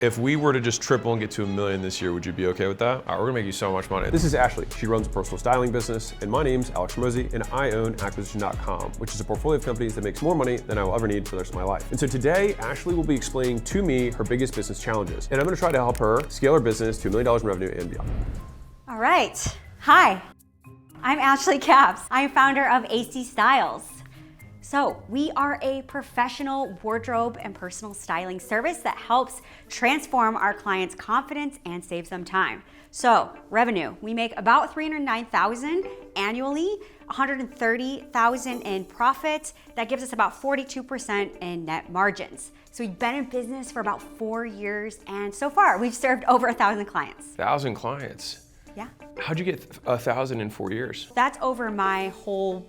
If we were to just triple and get to $1 million this year, would you be okay with that? All right, we're gonna make you so much money. This is Ashley. She runs a personal styling business, and my name's Alex Ramosi, and I own Acquisition.com, which is a portfolio of companies that makes more money than I will ever need for the rest of my life. And so today, Ashley will be explaining to me her biggest business challenges, and I'm gonna try to help her scale her business to $1 million in revenue and beyond. All right. Hi, I'm Ashley Capps. I'm founder of AC Styles. So we are a professional wardrobe and personal styling service that helps transform our clients' confidence and saves them time. So revenue, we make about $309,000 annually, $130,000 in profit. That gives us about 42% in net margins. So we've been in business for about 4 years, and so far we've served over 1,000 clients. 1,000 clients? Yeah. How'd you get 1,000 in 4 years? That's over my whole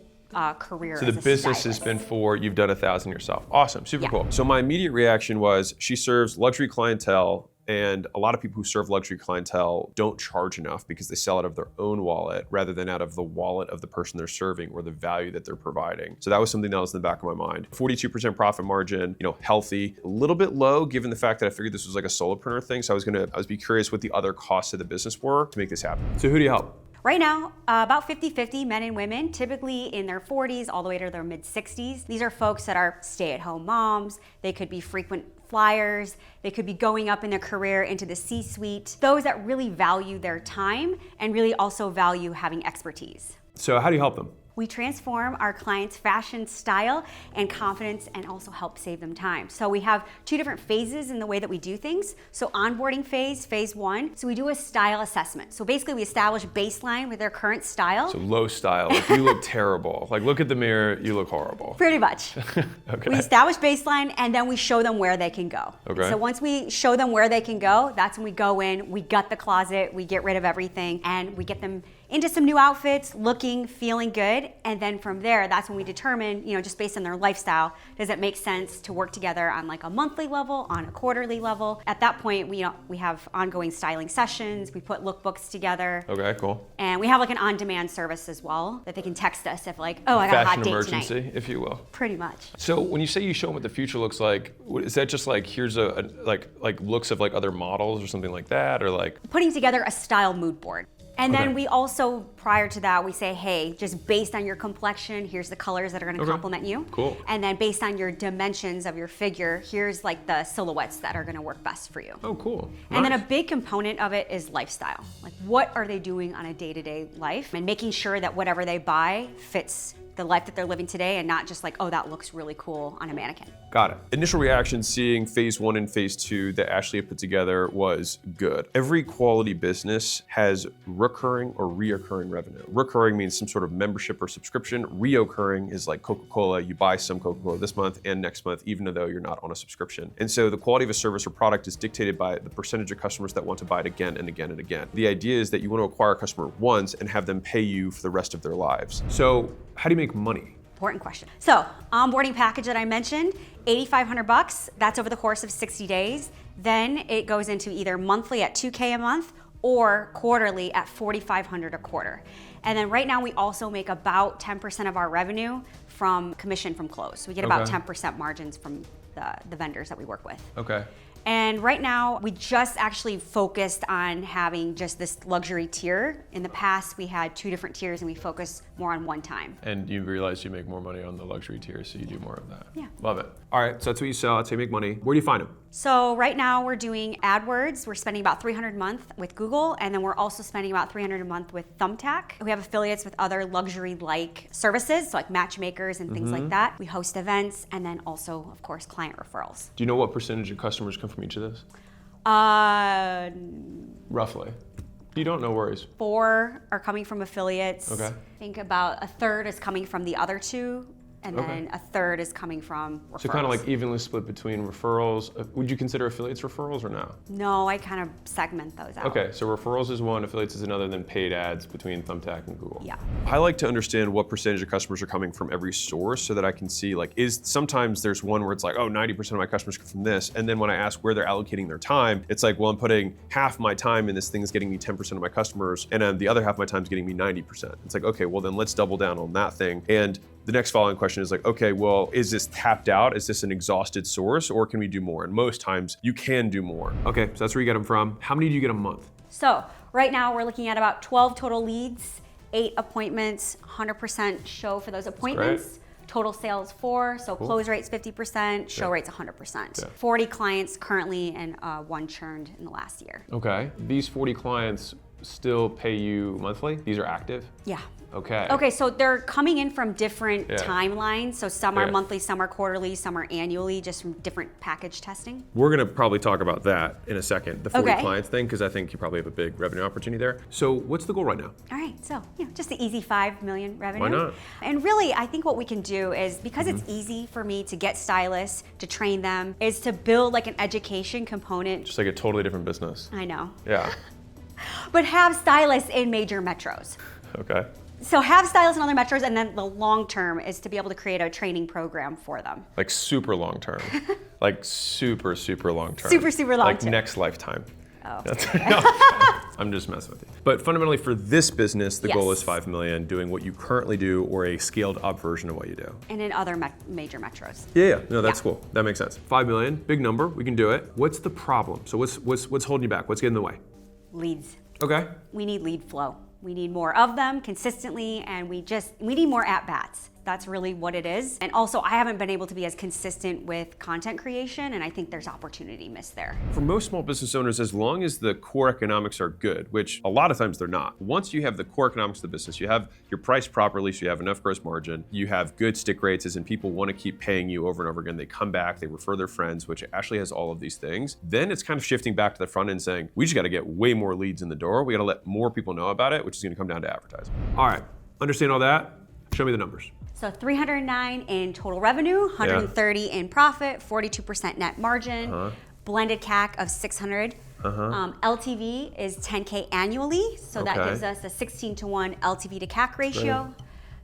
career. So the business has been you've done 1,000 yourself. Awesome, super cool. So my immediate reaction was she serves luxury clientele, and a lot of people who serve luxury clientele don't charge enough because they sell out of their own wallet rather than out of the wallet of the person they're serving or the value that they're providing. So that was something that was in the back of my mind. 42% profit margin, healthy, a little bit low given the fact that I figured this was like a solopreneur thing. So I was be curious what the other costs of the business were to make this happen. So who do you help? Right now, about 50-50 men and women, typically in their 40s all the way to their mid-60s. These are folks that are stay-at-home moms. They could be frequent flyers. They could be going up in their career into the C-suite. Those that really value their time and really also value having expertise. So how do you help them? We transform our clients' fashion, style, and confidence, and also help save them time. So we have 2 different phases in the way that we do things. So onboarding phase 1. So we do a style assessment. So basically we establish baseline with their current style. So low style, if you look terrible. Like look at the mirror, you look horrible. Pretty much. Okay. We establish baseline and then we show them where they can go. Okay. So once we show them where they can go, that's when we go in, we gut the closet, we get rid of everything, and we get them into some new outfits, looking, feeling good. And then from there, that's when we determine, just based on their lifestyle, does it make sense to work together on like a monthly level, on a quarterly level? At that point, we have ongoing styling sessions. We put lookbooks together. Okay, cool. And we have like an on-demand service as well that they can text us if like, oh, I got a hot date emergency, tonight. if you will. Pretty much. So when you say you show them what the future looks like, is that just like here's like looks of like other models or something like that, or like putting together a style mood board? And Okay. then we also, prior to that, we say, hey, just based on your complexion, here's the colors that are gonna complement you. Cool. And then based on your dimensions of your figure, here's like the silhouettes that are gonna work best for you. Oh, cool. And then a Nice. big component of it is lifestyle. Like what are they doing on a day-to-day life? And making sure that whatever they buy fits the life that they're living today and not just like, oh, that looks really cool on a mannequin. Got it. Initial reaction seeing phase 1 and phase 2 that Ashley had put together was good. Every quality business has recurring or reoccurring revenue. Recurring means some sort of membership or subscription. Reoccurring is like Coca-Cola. You buy some Coca-Cola this month and next month, even though you're not on a subscription. And so the quality of a service or product is dictated by the percentage of customers that want to buy it again and again and again. The idea is that you want to acquire a customer once and have them pay you for the rest of their lives. So how do you make money? Important question. So, onboarding package that I mentioned, $8,500. That's over the course of 60 days. Then it goes into either monthly at $2K a month or quarterly at $4,500 a quarter. And then right now we also make about 10% of our revenue from commission from close. So we get about Okay. 10% margins from the vendors that we work with. Okay. And right now, we just actually focused on having just this luxury tier. In the past, we had 2 different tiers and we focused more on one time. And you realize you make more money on the luxury tier, so you do more of that. Yeah. Love it. All right, so that's what you sell, that's how you make money. Where do you find them? So right now we're doing AdWords. We're spending about $300 a month with Google, and then we're also spending about $300 a month with Thumbtack. We have affiliates with other luxury-like services, so like matchmakers and things like that. We host events, and then also, of course, client referrals. Do you know what percentage of customers come from each of those? Roughly. If you don't, no worries. 4 are coming from affiliates. Okay. I think about a third is coming from the other 2. and then a third is coming from referrals. So kind of like evenly split between referrals. Would you consider affiliates referrals or no? No, I kind of segment those out. Okay, so referrals is one, affiliates is another, then paid ads between Thumbtack and Google. Yeah. I like to understand what percentage of customers are coming from every source so that I can see, like, sometimes there's one where it's like, oh, 90% of my customers come from this. And then when I ask where they're allocating their time, it's like, well, I'm putting half my time in this thing is getting me 10% of my customers, and then the other half of my time is getting me 90%. It's like, okay, well then let's double down on that thing. And the next following question is like, okay, well, is this tapped out? Is this an exhausted source, or can we do more? And most times you can do more. Okay, so that's where you get them from. How many do you get a month? So right now we're looking at about 12 total leads, 8 appointments, 100% show for those appointments. Total sales 4, so close rate's 50%, show rate's 100%. 40 clients currently and 1 churned in the last year. Okay, these 40 clients still pay you monthly? These are active? Yeah. Okay. Okay, so they're coming in from different timelines. So some are monthly, some are quarterly, some are annually, just from different package testing. We're gonna probably talk about that in a second, the 40 clients thing, because I think you probably have a big revenue opportunity there. So what's the goal right now? All right, so just the easy 5 million revenue. Why not? And really, I think what we can do is, because it's easy for me to get stylists, to train them, is to build like an education component. Just like a totally different business. I know. Yeah. But have stylists in major metros. Okay. So have stylists in other metros, and then the long term is to be able to create a training program for them. Like super long term. Like super, super long term. Super, super long like term. Next lifetime. Oh. No, I'm just messing with you. But fundamentally for this business, the goal is 5 million, doing what you currently do or a scaled up version of what you do. And in other major metros. Yeah, no, that's cool. That makes sense. 5 million, big number, we can do it. What's the problem? So what's holding you back? What's getting in the way? Leads. Okay. We need lead flow. We need more of them consistently, and we need more at-bats. That's really what it is. And also, I haven't been able to be as consistent with content creation, and I think there's opportunity missed there. For most small business owners, as long as the core economics are good, which a lot of times they're not. Once you have the core economics of the business, you have your price properly, so you have enough gross margin, you have good stick rates, as in people want to keep paying you over and over again, they come back, they refer their friends, which Ashley has all of these things. Then it's kind of shifting back to the front end saying, we just got to get way more leads in the door. We got to let more people know about it, which is going to come down to advertising. All right, understand all that? Show me the numbers. So 309 in total revenue, 130 in profit, 42% net margin, blended CAC of 600. LTV is 10K annually, so that gives us a 16-to-1 LTV to CAC ratio.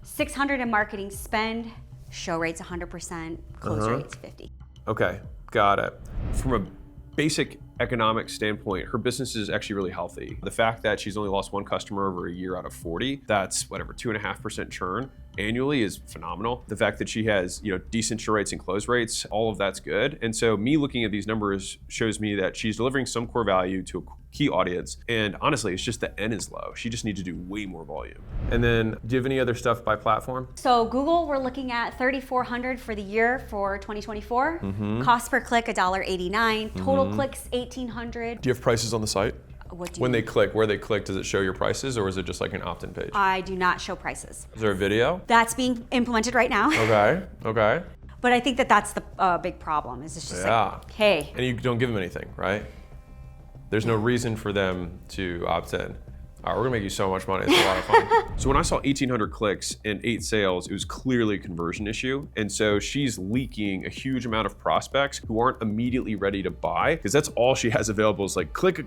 600 in marketing spend, show rate's 100%, close rate's 50. Okay, got it. From a basic economic standpoint, her business is actually really healthy. The fact that she's only lost 1 customer over a year out of 40, that's whatever, 2.5% churn annually is phenomenal. The fact that she has, decent show rates and close rates, all of that's good. And so me looking at these numbers shows me that she's delivering some core value to a key audience. And honestly, it's just the N is low. She just needs to do way more volume. And then do you have any other stuff by platform? So Google, we're looking at $3,400 for the year for 2024. Cost per click, $1.89. Total clicks, $1,800. Do you have prices on the site? What do you When mean? they click, where they click, does it show your prices, or is it just like an opt-in page? I do not show prices. Is there a video? That's being implemented right now. Okay. But I think that that's the big problem. Is it's just like, hey. And you don't give them anything, right? There's no reason for them to opt in. All right, we're gonna make you so much money. It's a lot of fun. So when I saw 1,800 clicks and 8 sales, it was clearly a conversion issue. And so she's leaking a huge amount of prospects who aren't immediately ready to buy, because that's all she has available is like click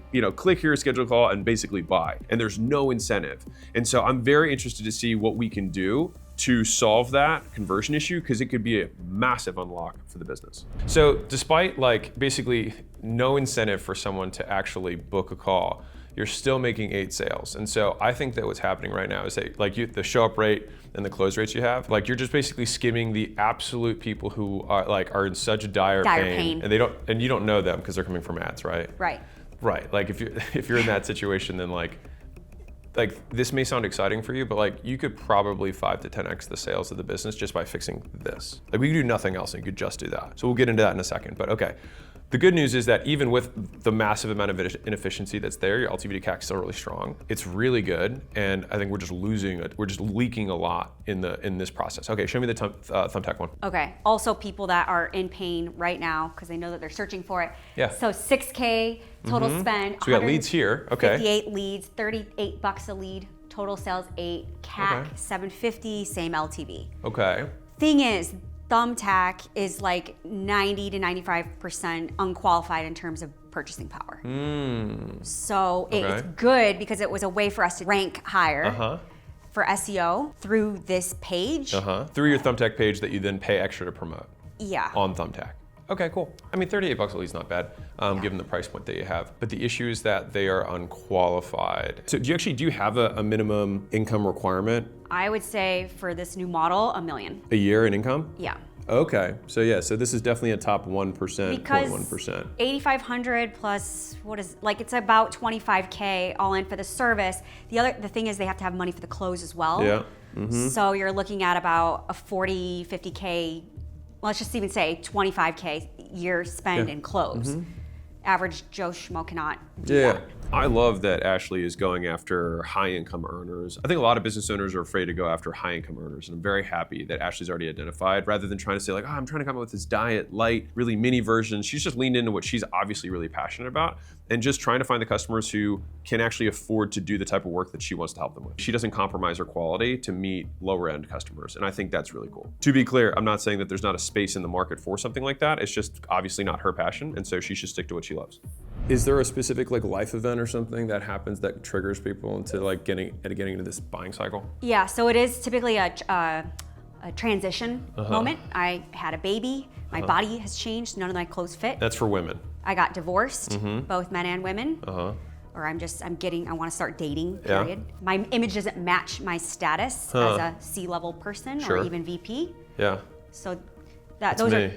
here, schedule a call, and basically buy. And there's no incentive. And so I'm very interested to see what we can do to solve that conversion issue, because it could be a massive unlock for the business. So despite basically no incentive for someone to actually book a call, you're still making 8 sales. And so I think that what's happening right now is that the show up rate and the close rates you have, you're just basically skimming the absolute people who are in such dire pain. And you don't know them because they're coming from ads, right? Right. Right. If you're in that situation, then this may sound exciting for you, but you could probably 5 to 10x the sales of the business just by fixing this. We could do nothing else and you could just do that. So we'll get into that in a second, but okay. The good news is that even with the massive amount of inefficiency that's there, your LTV to CAC is still really strong. It's really good, and I think we're just leaking a lot in this process. Okay, show me the Thumbtack one. Okay. Also, people that are in pain right now because they know that they're searching for it. Yeah. So 6K total spend. So we got leads here. Okay. 58 leads, $38 a lead. Total sales 8. CAC $750. Same LTV. Okay. Thing is, Thumbtack is 90 to 95% unqualified in terms of purchasing power. So it's good because it was a way for us to rank higher for SEO through this page. Through your Thumbtack page that you then pay extra to promote. Yeah. On Thumbtack. Okay, cool. I mean, 38 bucks at least not bad, given the price point that you have. But the issue is that they are unqualified. So do you have a minimum income requirement? I would say for this new model, $1 million. A year in income? Yeah. Okay, so yeah, so this is definitely a top 1%, Because 0.1%. 8,500 plus, it's about 25K all in for the service. The thing is they have to have money for the close as well. Yeah. So you're looking at about a 40, 50K, let's just even say 25K year spend in close. Average Joe Schmo cannot do that. I love that Ashley is going after high income earners. I think a lot of business owners are afraid to go after high income earners, and I'm very happy that Ashley's already identified, rather than trying to say like, oh, I'm trying to come up with this diet, light, really mini version. She's just leaned into what she's obviously really passionate about and just trying to find the customers who can actually afford to do the type of work that she wants to help them with. She doesn't compromise her quality to meet lower end customers, and I think that's really cool. To be clear, I'm not saying that there's not a space in the market for something like that. It's just obviously not her passion, and so she should stick to what she loves. Is there a specific like life event or something that happens that triggers people into like getting into this buying cycle? Yeah, so it is typically a transition moment. I had a baby, my body has changed, none of my clothes fit. That's for women. I got divorced, both men and women. Or I want to start dating, period. Yeah. My image doesn't match my status as a C-level person or even VP. Yeah. So those are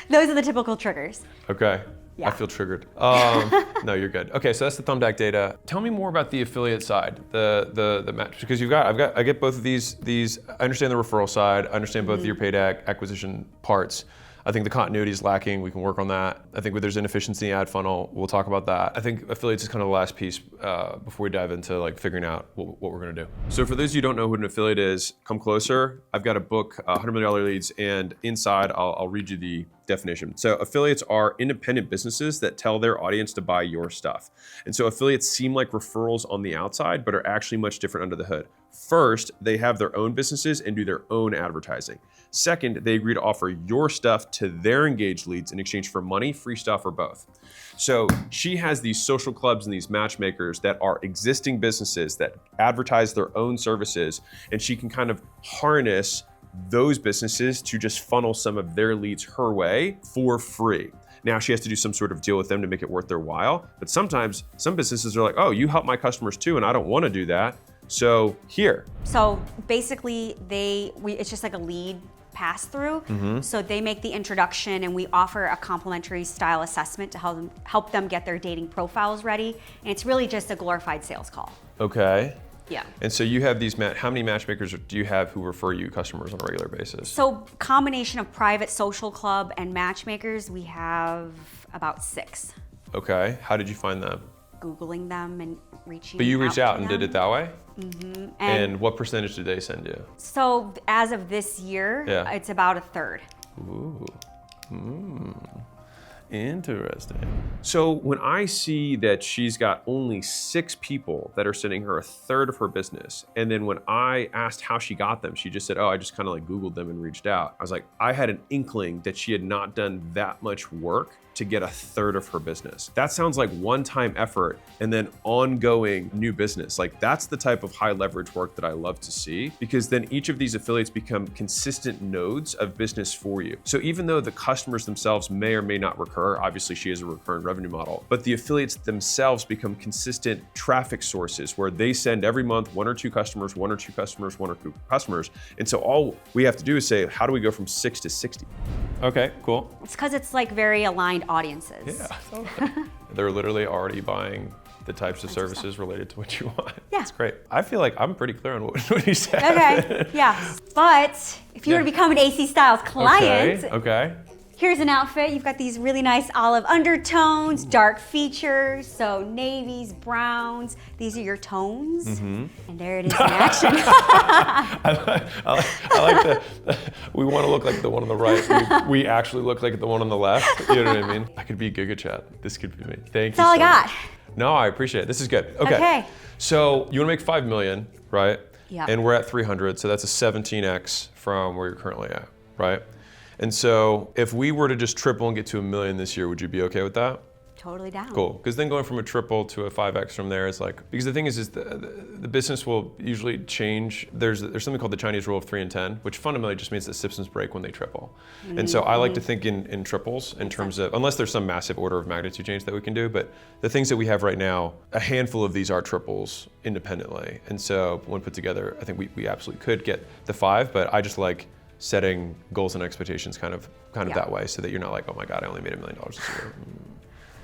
those are the typical triggers. Okay. Yeah. I feel triggered. No, you're good. Okay, so that's the Thumbtack data. Tell me more about the affiliate side, the match, because I get both of these. I understand the referral side. I understand both of your paid acquisition parts. I think the continuity is lacking. We can work on that. I think there's inefficiency in the ad funnel. We'll talk about that. I think affiliates is kind of the last piece before we dive into like figuring out what we're gonna do. So for those of you who don't know who an affiliate is, come closer. I've got a book, $100 million leads, and inside I'll read you the definition. So affiliates are independent businesses that tell their audience to buy your stuff. And so affiliates seem like referrals on the outside, but are actually much different under the hood. First, they have their own businesses and do their own advertising. Second, they agree to offer your stuff to their engaged leads in exchange for money, free stuff, or both. So she has these social clubs and these matchmakers that are existing businesses that advertise their own services, and she can kind of harness those businesses to just funnel some of their leads her way for free. Now she has to do some sort of deal with them to make it worth their while, but sometimes some businesses are like, oh, you help my customers too, and I don't want to do that. So here. So basically it's just like a lead pass through. So they make the introduction and we offer a complimentary style assessment to help them get their dating profiles ready. And it's really just a glorified sales call. Okay. Yeah. And so you have these, how many matchmakers do you have who refer you customers on a regular basis? So combination of private social club and matchmakers, we have about 6. Okay. How did you find them? Googling them and reaching out. But you reached out and them. did it that way? And what percentage did they send you? So as of this year, it's about 1/3. Ooh. Interesting. So when I see that she's got only 6 people that are sending her 1/3 of her business, and then when I asked how she got them, she just said, oh, I just kind of like Googled them and reached out. I was like, I had an inkling that she had not done that much work to get 1/3 of her business. That sounds like one-time effort and then ongoing new business. Like that's the type of high leverage work that I love to see, because then each of these affiliates become consistent nodes of business for you. So even though the customers themselves may or may not recur, obviously she has a recurring revenue model, but the affiliates themselves become consistent traffic sources where they send every month 1 or 2 customers, 1 or 2 customers, 1 or 2 customers. And so all we have to do is say, how do we go from 6 to 60? Okay, cool. It's because it's like very aligned audiences. Yeah, totally. They're literally already buying the types of services related to what you want. Yeah. That's great. I feel like I'm pretty clear on what you said. Okay, yeah. But if you were to become an AC Styles client, okay. Here's an outfit. You've got these really nice olive undertones, dark features, so navies, browns. These are your tones. And there it is in action. I like the, we want to look like the one on the right. We actually look like the one on the left. You know what I mean? I could be Giga Chat. This could be me. Thank you. That's all I got. No, I appreciate it. This is good. Okay. So you want to make 5 million, right? Yeah. And we're at 300, so that's a 17x from where you're currently at, right? And so if we were to just triple and get to $1 million this year, would you be okay with that? Totally down. Cool, because then going from a triple to a 5x from there is like, because the thing is the business will usually change. There's something called the Chinese rule of 3 and 10, which fundamentally just means that systems break when they triple. And so I like to think in triples in terms of, unless there's some massive order of magnitude change that we can do, but the things that we have right now, a handful of these are triples independently. And so when put together, I think we absolutely could get the 5, but I just like setting goals and expectations kind of that way so that you're not like, oh my God, I only made $1 million this year.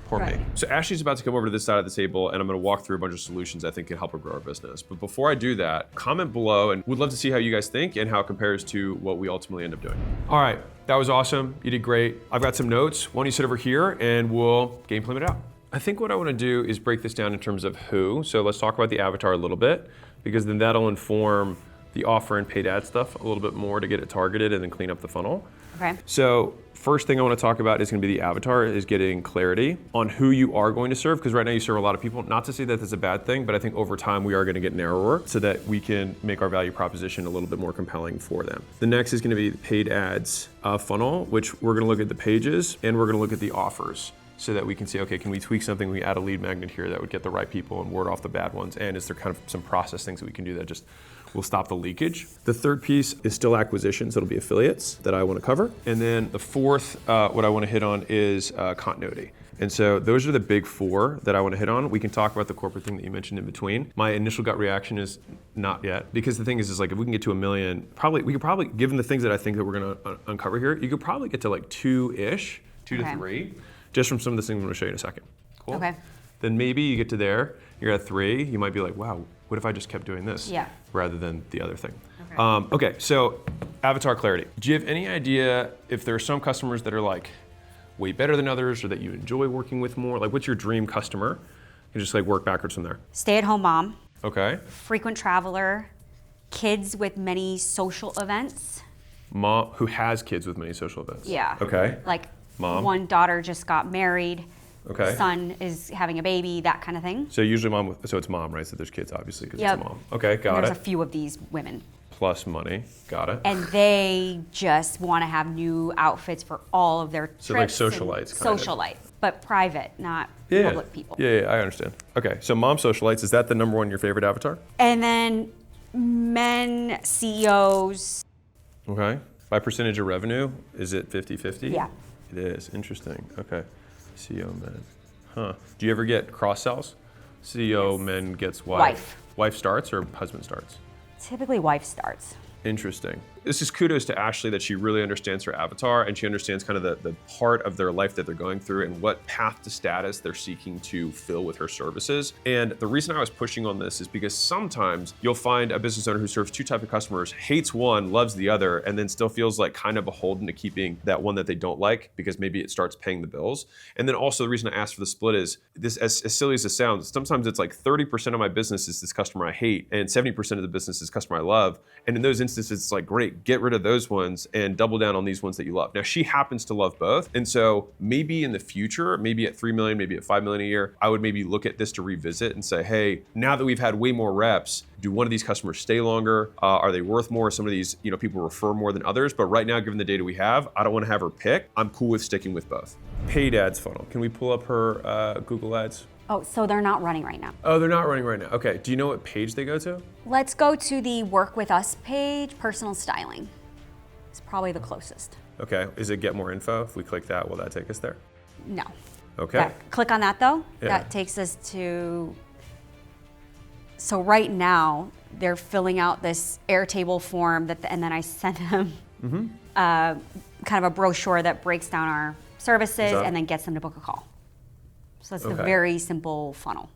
Poor me. So Ashley's about to come over to this side of the table and I'm gonna walk through a bunch of solutions I think can help her grow her business. But before I do that, comment below and would love to see how you guys think and how it compares to what we ultimately end up doing. All right, that was awesome. You did great. I've got some notes. Why don't you sit over here and we'll game plan it out. I think what I wanna do is break this down in terms of who. So let's talk about the avatar a little bit because then that'll inform the offer and paid ad stuff a little bit more to get it targeted and then clean up the funnel. Okay. So first thing I want to talk about is going to be the avatar, is getting clarity on who you are going to serve, because right now you serve a lot of people. Not to say that that's a bad thing, but I think over time we are going to get narrower so that we can make our value proposition a little bit more compelling for them. The next is going to be the paid ads funnel, which we're going to look at the pages and we're going to look at the offers so that we can see, okay, can we tweak something? We add a lead magnet here that would get the right people and ward off the bad ones. And is there kind of some process things that we can do that just will stop the leakage? The third piece is still acquisitions. It'll be affiliates that I want to cover. And then the fourth, what I want to hit on is continuity. And so those are the big 4 that I want to hit on. We can talk about the corporate thing that you mentioned in between. My initial gut reaction is not yet, because the thing is like if we can get to $1 million, we could probably, given the things that I think that we're going to uncover here, you could probably get to like 2-ish, 2 to 3, just from some of the things I'm going to show you in a second. Cool. Okay. Then maybe you get to there, you're at 3, you might be like, wow, what if I just kept doing this rather than the other thing? Okay, so avatar clarity. Do you have any idea if there are some customers that are like way better than others or that you enjoy working with more? Like what's your dream customer? You just like work backwards from there. Stay-at-home mom. Okay. Frequent traveler. Kids with many social events. Mom who has kids with many social events. Yeah. Okay. Like mom. One daughter just got married. Okay. Son is having a baby, that kind of thing. So usually mom, so it's mom, right? So there's kids obviously because it's a mom. Okay, got it. There's a few of these women. Plus money, got it. And they just want to have new outfits for all of their trips. So like socialites kind of. Socialites, but private, not public people. Yeah, I understand. Okay, so mom socialites, is that the number 1 your favorite avatar? And then men, CEOs. Okay. By percentage of revenue, is it 50-50? Yeah. It is, interesting. Okay. CEO men. Huh. Do you ever get cross sells? CEO men gets wife. Wife starts or husband starts? Typically wife starts. Interesting. This is kudos to Ashley that she really understands her avatar and she understands kind of the part of their life that they're going through and what path to status they're seeking to fill with her services. And the reason I was pushing on this is because sometimes you'll find a business owner who serves 2 types of customers, hates one, loves the other, and then still feels like kind of beholden to keeping that one that they don't like because maybe it starts paying the bills. And then also the reason I asked for the split is this, as silly as it sounds, sometimes it's like 30% of my business is this customer I hate and 70% of the business is customer I love. And in those instances, it's like, great, get rid of those ones and double down on these ones that you love. Now, she happens to love both. And so maybe in the future, maybe at 3 million, maybe at 5 million a year, I would maybe look at this to revisit and say, hey, now that we've had way more reps, do one of these customers stay longer? Are they worth more? Some of these, people refer more than others. But right now, given the data we have, I don't want to have her pick. I'm cool with sticking with both. Paid ads funnel. Can we pull up her Google ads? Oh, so they're not running right now. Oh, they're not running right now. Okay. Do you know what page they go to? Let's go to the Work With Us page, personal styling. It's probably the closest. Okay. Is it get more info? If we click that, will that take us there? No. Okay. Click on that though. Yeah. That takes us to, so right now they're filling out this Airtable form and then I sent them kind of a brochure that breaks down our services and then gets them to book a call. So that's the very simple funnel.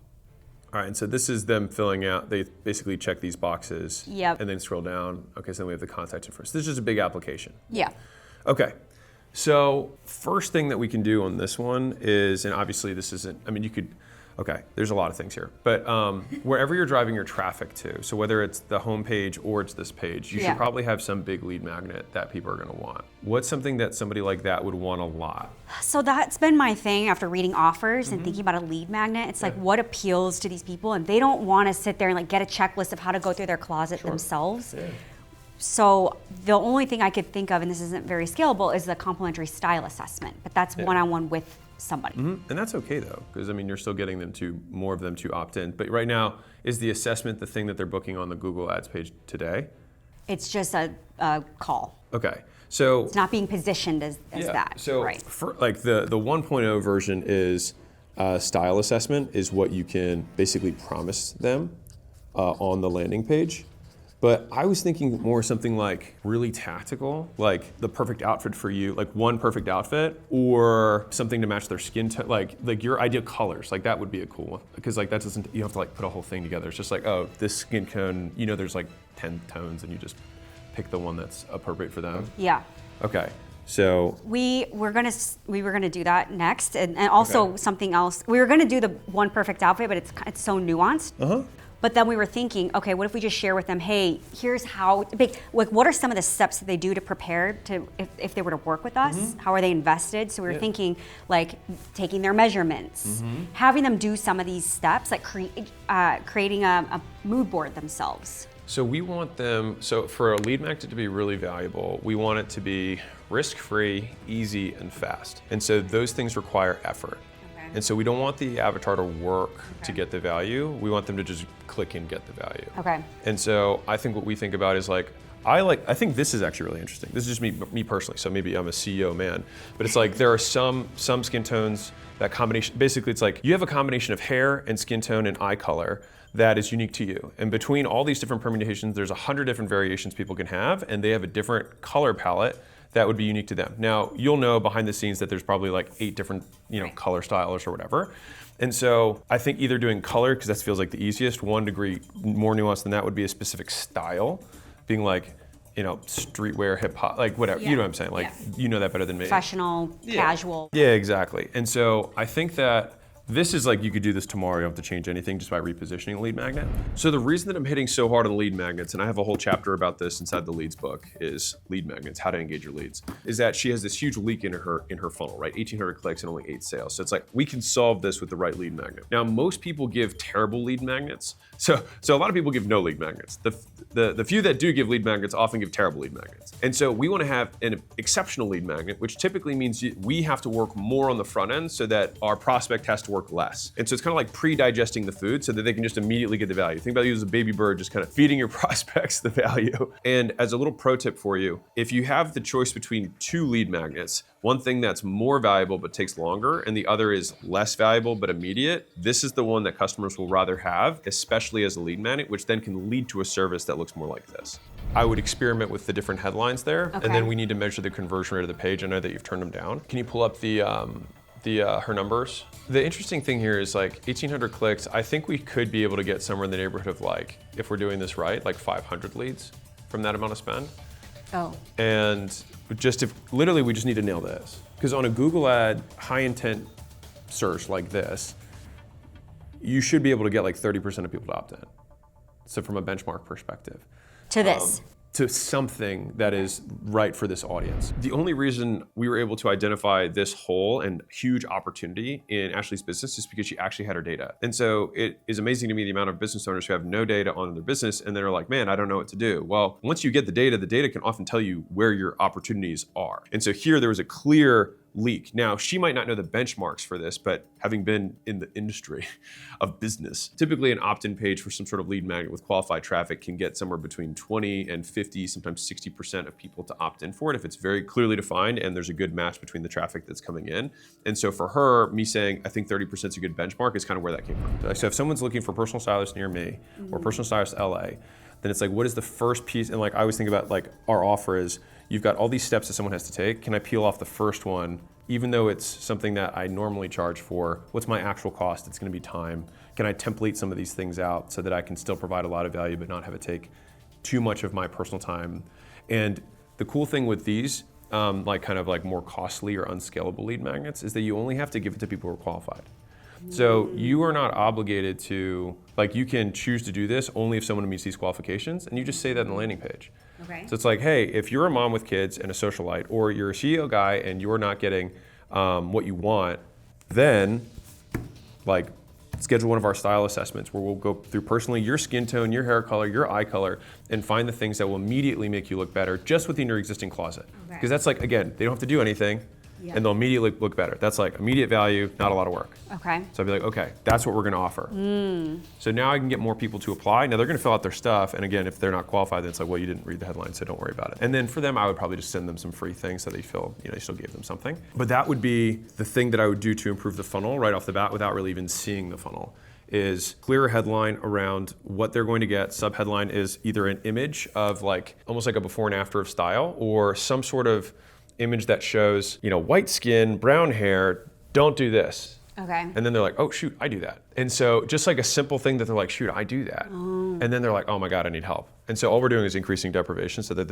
All right, and so this is them filling out, they basically check these boxes. Yep. And then scroll down. Okay, so then we have the contact info. So this is just a big application. Yeah. Okay, so first thing that we can do on this one is, and obviously this isn't, there's a lot of things here, but wherever you're driving your traffic to, so whether it's the home page or it's this page, you should probably have some big lead magnet that people are gonna want. What's something that somebody like that would want a lot? So that's been my thing after reading offers and thinking about a lead magnet. It's like what appeals to these people, and they don't want to sit there and like get a checklist of how to go through their closet themselves. Yeah. So the only thing I could think of, and this isn't very scalable, is the complimentary style assessment, but that's one-on-one with somebody. And that's okay though, because I mean, you're still getting more of them to opt in. But right now, is the assessment the thing that they're booking on the Google Ads page today? It's just a call. Okay, so It's not being positioned as that. So right. for like the 1.0 version is style assessment is what you can basically promise them on the landing page. But I was thinking more something like really tactical, like the perfect outfit for you, like one perfect outfit, or something to match their skin tone, like your ideal colors. Like that would be a cool one, because like that doesn't, you don't have to like put a whole thing together. It's just like, oh, this skin tone, you know, there's like 10 tones, and you just pick the one that's appropriate for them. Yeah. Okay. So we were gonna do that next, and also something else. We were gonna do the one perfect outfit, but it's so nuanced. But then we were thinking, okay, what if we just share with them, hey, here's how, like, what are some of the steps that they do to prepare to, if they were to work with us, how are they invested? So we were thinking, like, taking their measurements, having them do some of these steps, like creating a mood board themselves. So we want them, so for a lead magnet to be really valuable, we want it to be risk-free, easy, and fast. And so those things require effort. And so we don't want the avatar to work to get the value. We want them to just click and get the value. Okay. And so I think what we think about is like, I think this is actually really interesting. This is just me personally, so maybe I'm a CEO man, but it's like there are some skin tones, that combination, basically it's like you have a combination of hair and skin tone and eye color that is unique to you. And between all these different permutations, there's 100 different variations people can have, and they have a different color palette that would be unique to them. Now, you'll know behind the scenes that there's probably like 8 different, color styles or whatever. And so I think either doing color, because that feels like the easiest, 1 degree more nuanced than that would be a specific style, being like, streetwear, hip hop, like whatever, you know what I'm saying? Like, you know that better than me. Professional, casual. Yeah, exactly. And so I think that this is like, you could do this tomorrow, you don't have to change anything just by repositioning a lead magnet. So the reason that I'm hitting so hard on lead magnets, and I have a whole chapter about this inside the leads book, is lead magnets, how to engage your leads, is that she has this huge leak in her funnel, right? 1,800 clicks and only 8 sales. So it's like, we can solve this with the right lead magnet. Now, most people give terrible lead magnets. So a lot of people give no lead magnets. The few that do give lead magnets often give terrible lead magnets. And so we want to have an exceptional lead magnet, which typically means we have to work more on the front end so that our prospect has to work less. And so it's kind of like pre-digesting the food so that they can just immediately get the value. Think about you as a baby bird, just kind of feeding your prospects the value. And as a little pro tip for you, if you have the choice between 2 lead magnets, one thing that's more valuable but takes longer, and the other is less valuable but immediate, this is the one that customers will rather have, especially as a lead magnet, which then can lead to a service that looks more like this. I would experiment with the different headlines there, and then we need to measure the conversion rate of the page. I know that you've turned them down. Can you pull up her numbers? The interesting thing here is like 1,800 clicks. I think we could be able to get somewhere in the neighborhood of like, if we're doing this right, like 500 leads from that amount of spend. Oh. And literally we just need to nail this. Because on a Google ad, high intent search like this, you should be able to get like 30% of people to opt in. So from a benchmark perspective. To this. To something that is right for this audience. The only reason we were able to identify this hole and huge opportunity in Ashley's business is because she actually had her data. And so it is amazing to me the amount of business owners who have no data on their business and they're like, man, I don't know what to do. Well, once you get the data can often tell you where your opportunities are. And so here there was a clear leak. Now, she might not know the benchmarks for this, but having been in the industry of business, typically an opt-in page for some sort of lead magnet with qualified traffic can get somewhere between 20 and 50, sometimes 60% of people to opt in for it if it's very clearly defined and there's a good match between the traffic that's coming in. And so for her, me saying, I think 30% is a good benchmark is kind of where that came from. So if someone's looking for personal stylist near me or personal stylist LA, then it's like, what is the first piece? And like, I always think about like our offer is, you've got all these steps that someone has to take. Can I peel off the first one, even though it's something that I normally charge for? What's my actual cost? It's gonna be time. Can I template some of these things out so that I can still provide a lot of value but not have it take too much of my personal time? And the cool thing with these, like kind of like more costly or unscalable lead magnets, is that you only have to give it to people who are qualified. So you are not obligated to, like, you can choose to do this only if someone meets these qualifications, and you just say that on the landing page. Okay. So it's like, hey, if you're a mom with kids and a socialite, or you're a CEO guy and you're not getting what you want, then like schedule one of our style assessments where we'll go through personally your skin tone, your hair color, your eye color, and find the things that will immediately make you look better just within your existing closet. Because that's like, again, they don't have to do anything. and they'll immediately look better. That's like immediate value, not a lot of work. Okay. So I'd be like, okay, that's what we're gonna offer. So now I can get more people to apply. Now they're gonna fill out their stuff, and again, if they're not qualified, then it's like, well, you didn't read the headline, so don't worry about it. And then for them, I would probably just send them some free things so they feel, you still gave them something. But that would be the thing that I would do to improve the funnel right off the bat without really even seeing the funnel. Is clear headline around what they're going to get. Subheadline is either an image of like, almost like a before and after of style, or some sort of image that shows, white skin, brown hair, don't do this. Okay. And then they're like, oh shoot, I do that. And so just like a simple thing that they're like, shoot, I do that. And then they're like, oh my God, I need help. And so all we're doing is increasing deprivation so that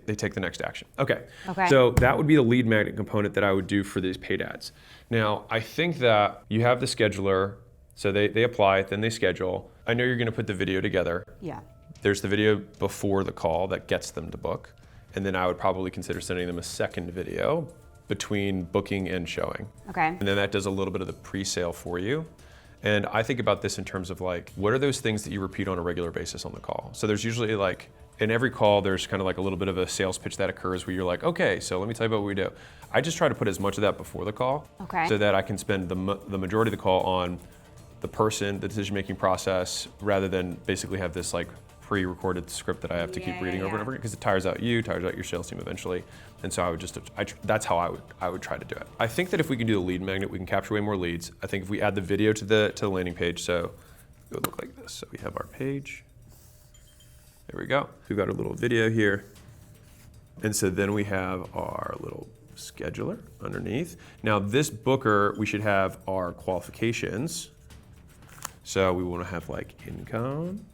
they take the next action. Okay. So that would be the lead magnet component that I would do for these paid ads. Now, I think that you have the scheduler, so they apply it, then they schedule. I know you're gonna put the video together. Yeah. There's the video before the call that gets them to book. And then I would probably consider sending them a second video between booking and showing. Okay. And then that does a little bit of the pre-sale for you. And I think about this in terms of like, what are those things that you repeat on a regular basis on the call? So there's usually like, in every call, there's kind of like a little bit of a sales pitch that occurs where you're like, okay, so let me tell you about what we do. I just try to put as much of that before the call, so that I can spend the majority of the call on the person, the decision-making process, rather than basically have this like pre-recorded script that I have to keep reading over and over again, because it tires out you, tires out your sales team eventually. And so I would that's how I would try to do it. I think that if we can do the lead magnet, we can capture way more leads. I think if we add the video to the landing page, so it would look like this. So we have our page. There we go. We've got a little video here. And so then we have our little scheduler underneath. Now this booker, we should have our qualifications. So we want to have like income,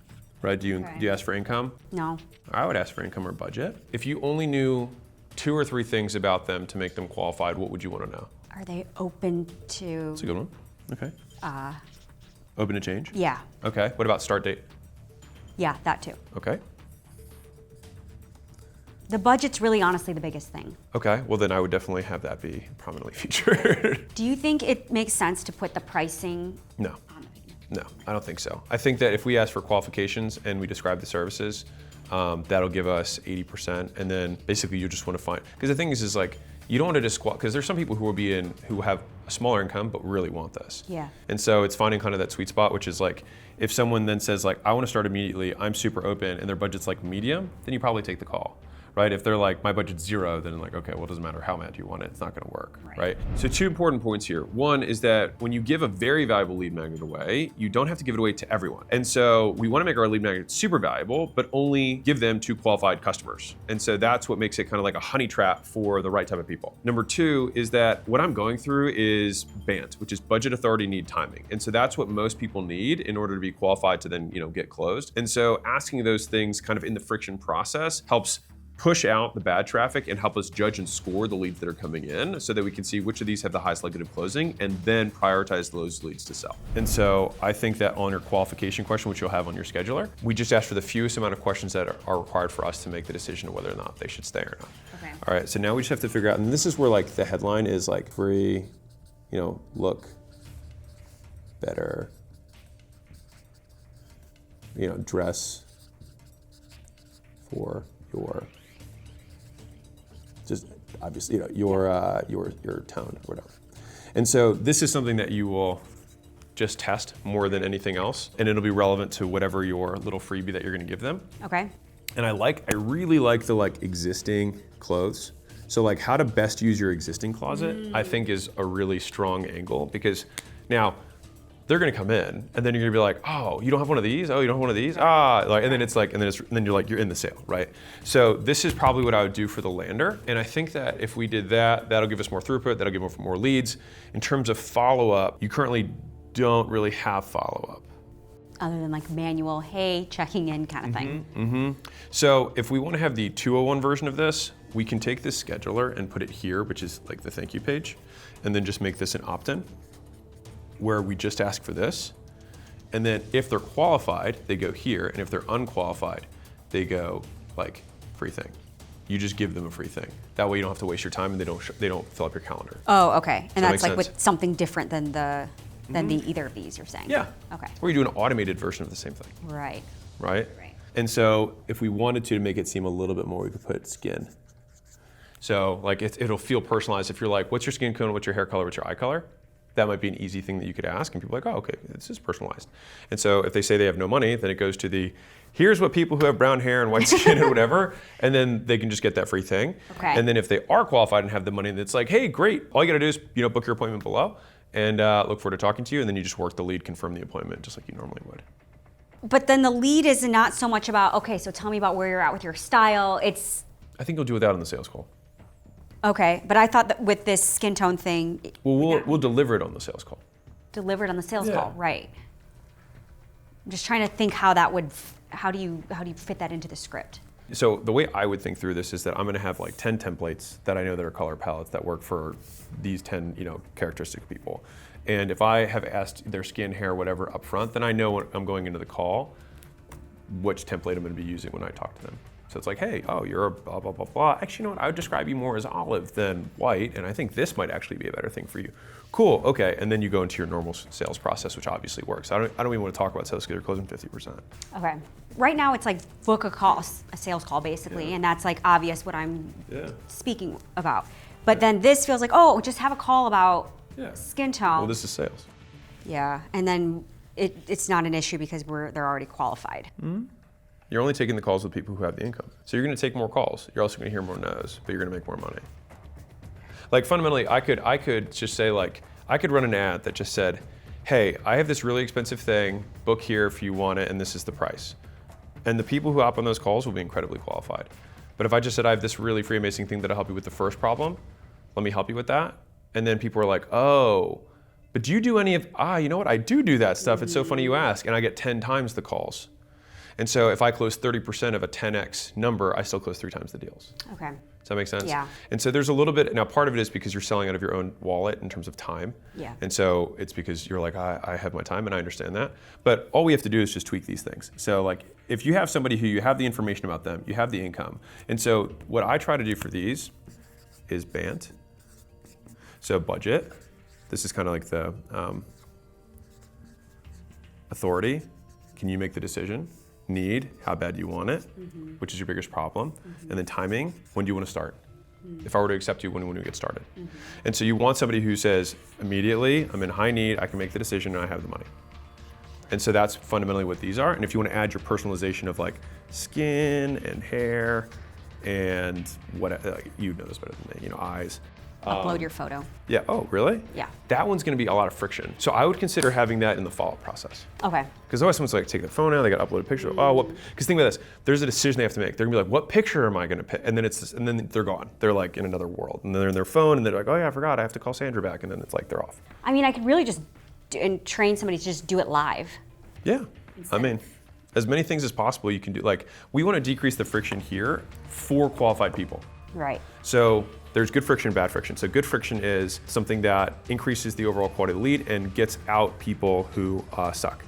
right? Do you ask for income? No. I would ask for income or budget. If you only knew 2 or 3 things about them to make them qualified, what would you want to know? Are they open to? That's a good one. Okay. Open to change? Yeah. Okay. What about start date? Yeah, that too. Okay. The budget's really honestly the biggest thing. Okay. Well, then I would definitely have that be prominently featured. Do you think it makes sense to put the pricing? No. No, I don't think so. I think that if we ask for qualifications and we describe the services, that'll give us 80%. And then basically you just want to find, because the thing is like, you don't want to just, because there's some people who have a smaller income but really want this. Yeah. And so it's finding kind of that sweet spot, which is like, if someone then says like, I want to start immediately, I'm super open, and their budget's like medium, then you probably take the call. Right? If they're like, my budget's 0, then like, okay, well, it doesn't matter how mad you want it, it's not gonna work, right? So 2 important points here. One is that when you give a very valuable lead magnet away, you don't have to give it away to everyone. And so we wanna make our lead magnet super valuable, but only give them to qualified customers. And so that's what makes it kind of like a honey trap for the right type of people. Number 2 is that what I'm going through is BANT, which is budget, authority, need, timing. And so that's what most people need in order to be qualified to then, get closed. And so asking those things kind of in the friction process helps push out the bad traffic and help us judge and score the leads that are coming in so that we can see which of these have the highest likelihood of closing and then prioritize those leads to sell. And so I think that on your qualification question, which you'll have on your scheduler, we just ask for the fewest amount of questions that are required for us to make the decision of whether or not they should stay or not. Okay. All right, so now we just have to figure out, and this is where like the headline is like free, look better, dress for your, just obviously, your tone or whatever. And so this is something that you will just test more than anything else, and it'll be relevant to whatever your little freebie that you're gonna give them. Okay. And I really like the existing clothes. So like how to best use your existing closet, I think is a really strong angle, because now they're gonna come in and then you're gonna be like, oh, you don't have one of these? Oh, you don't have one of these? And then it's like, and then you're like, you're in the sale, right? So this is probably what I would do for the lander. And I think that if we did that, that'll give us more throughput, that'll give us more leads. In terms of follow-up, you currently don't really have follow-up. Other than like manual, hey, checking in kind of thing. So if we wanna have the 201 version of this, we can take this scheduler and put it here, which is like the thank you page, and then just make this an opt-in, where we just ask for this. And then if they're qualified, they go here. And if they're unqualified, they go like free thing. You just give them a free thing. That way you don't have to waste your time and they don't fill up your calendar. Oh, okay. And that that's like with something different than the either of these you're saying? Yeah. Okay. Or you do an automated version of the same thing. Right. Right? And so if we wanted to make it seem a little bit more, we could put skin. So like it'll feel personalized. If you're like, what's your skin tone, what's your hair color, what's your eye color? That might be an easy thing that you could ask, and people are like, oh, okay, this is personalized. And so if they say they have no money, then it goes to the, here's what people who have brown hair and white skin and whatever, and then they can just get that free thing. Okay. And then if they are qualified and have the money, then it's like, hey, great, all you gotta do is book your appointment below, and look forward to talking to you, and then you just work the lead, confirm the appointment, just like you normally would. But then the lead is not so much about, okay, so tell me about where you're at with your style. It's I think you'll do that on the sales call. okay, but I thought that with this skin tone thing, Well, we'll deliver it on the sales call. delivered on the sales Yeah. call, right? I'm just trying to think how that would, how do you fit that into the script? So the way I would think through this is that I'm going to have like 10 templates that I know that are color palettes that work for these 10, characteristic people. And if I have asked their skin, hair, whatever up front, then I know when I'm going into the call which template I'm going to be using when I talk to them. So it's like, hey, oh, you're a blah, blah, blah, blah. Actually, you know what? I would describe you more as olive than white, and I think this might actually be a better thing for you. Cool, okay, and then you go into your normal sales process, which obviously works. I don't even want to talk about sales because you're closing 50%. Okay. Right now it's like book a call, a sales call basically, and that's like obvious what I'm speaking about. But then this feels like, oh, just have a call about skin tone. Well, this is sales. Yeah, and then it's not an issue because they're already qualified. Mm-hmm. You're only taking the calls with people who have the income. So you're going to take more calls. You're also going to hear more no's, but you're going to make more money. Like fundamentally, I could just say like, I could run an ad that just said, hey, I have this really expensive thing, book here if you want it, and this is the price. And the people who hop on those calls will be incredibly qualified. But if I just said, I have this really free, amazing thing that'll help you with the first problem, let me help you with that. And then people are like, oh, but do you do any of, you know what, I do that stuff. It's so funny you ask. And I get 10 times the calls. And so if I close 30% of a 10x number, I still close 3 times the deals. Okay. Does that make sense? Yeah. And so there's a little bit, now part of it is because you're selling out of your own wallet in terms of time. Yeah. And so it's because you're like, I have my time and I understand that. But all we have to do is just tweak these things. So like, if you have somebody who you have the information about them, you have the income. And so what I try to do for these is BANT. So budget. This is kind of like the authority. Can you make the decision? Need, how bad do you want it, which is your biggest problem, and then timing, when do you want to start? If I were to accept you, when do we get started? And so you want somebody who says, immediately, I'm in high need, I can make the decision, and I have the money. And so that's fundamentally what these are. And if you want to add your personalization of like skin and hair and what, you know this better than me, eyes. Upload your photo. Yeah, oh, really? Yeah. That one's going to be a lot of friction. So I would consider having that in the follow-up process. Okay. Because otherwise someone's like, take their phone out, they got to upload a picture. Oh, what? Because think about this, there's a decision they have to make. They're going to be like, what picture am I going to pick? And then and then they're gone. They're like in another world. And they're in their phone and they're like, oh yeah, I forgot, I have to call Sandra back. And then it's like, they're off. I mean, I could really just train somebody to just do it live. Yeah, I mean, as many things as possible you can do. Like, we want to decrease the friction here for qualified people. Right. So there's good friction and bad friction. So good friction is something that increases the overall quality of the lead and gets out people who suck.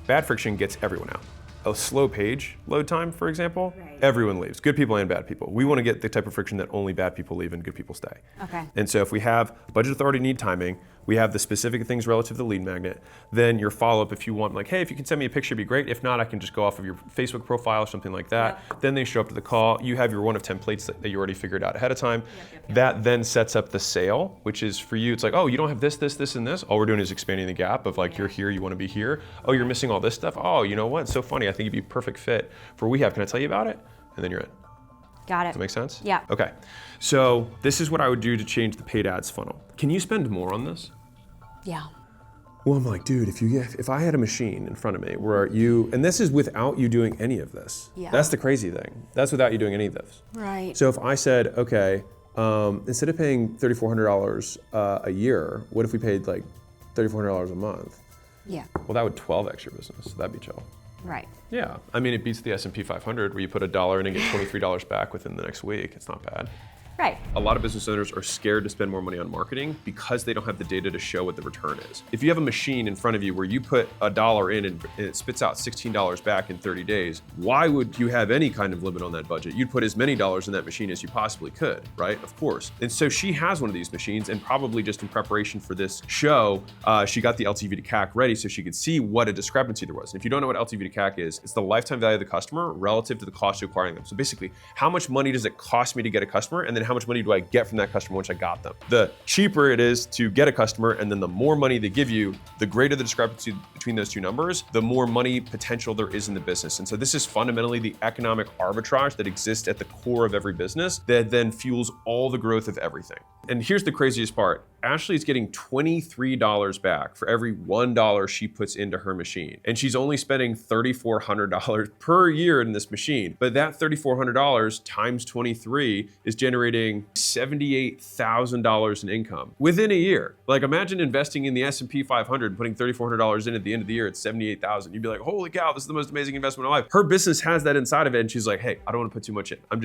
Bad friction gets everyone out. A slow page load time, for example, everyone leaves, good people and bad people. We want to get the type of friction that only bad people leave and good people stay. Okay. And so if we have budget authority, need timing, we have the specific things relative to the lead magnet, then your follow-up, if you want, like, hey, if you can send me a picture, it'd be great. If not, I can just go off of your Facebook profile or something like that. Yep. Then they show up to the call. You have your one of templates that you already figured out ahead of time. Yep. That then sets up the sale, which is for you, it's like, oh, you don't have this, this, this, and this. All we're doing is expanding the gap of like, you're here, you want to be here. Oh, you're missing all this stuff. Oh, you know what? It's so funny. I think you'd be a perfect fit for what we have. Can I tell you about it? And then you're in. Got it. Does that make sense? Yeah. Okay. So this is what I would do to change the paid ads funnel. Can you spend more on this? Yeah. Well, I'm like, dude, if I had a machine in front of me where and this is without you doing any of this. Yeah. That's the crazy thing. That's without you doing any of this. Right. So if I said, okay, instead of paying $3,400 a year, what if we paid like $3,400 a month? Yeah. Well, that would 12x your business. So that'd be chill. Right. Yeah. I mean, it beats the S&P 500 where you put $1 in and get $23 back within the next week. It's not bad. Right. A lot of business owners are scared to spend more money on marketing because they don't have the data to show what the return is. If you have a machine in front of you where you put $1 in and it spits out $16 back in 30 days, why would you have any kind of limit on that budget? You'd put as many dollars in that machine as you possibly could, right? Of course. And so she has one of these machines, and probably just in preparation for this show, she got the LTV to CAC ready so she could see what a discrepancy there was. And if you don't know what LTV to CAC is, it's the lifetime value of the customer relative to the cost of acquiring them. So basically, how much money does it cost me to get a customer, and then how much money money do I get from that customer once I got them? The cheaper it is to get a customer, and then the more money they give you, the greater the discrepancy between those two numbers, the more money potential there is in the business. And so this is fundamentally the economic arbitrage that exists at the core of every business that then fuels all the growth of everything. And here's the craziest part. Ashley is getting $23 back for every $1 she puts into her machine. And she's only spending $3,400 per year in this machine. But that $3,400 times 23 is generating $78,000 in income within a year. Like, imagine investing in the S&P 500 and putting $3,400 in at the end of the year at $78,000. You'd be like, holy cow, this is the most amazing investment of my life. Her business has that inside of it. And she's like, hey, I don't want to put too much in. I'm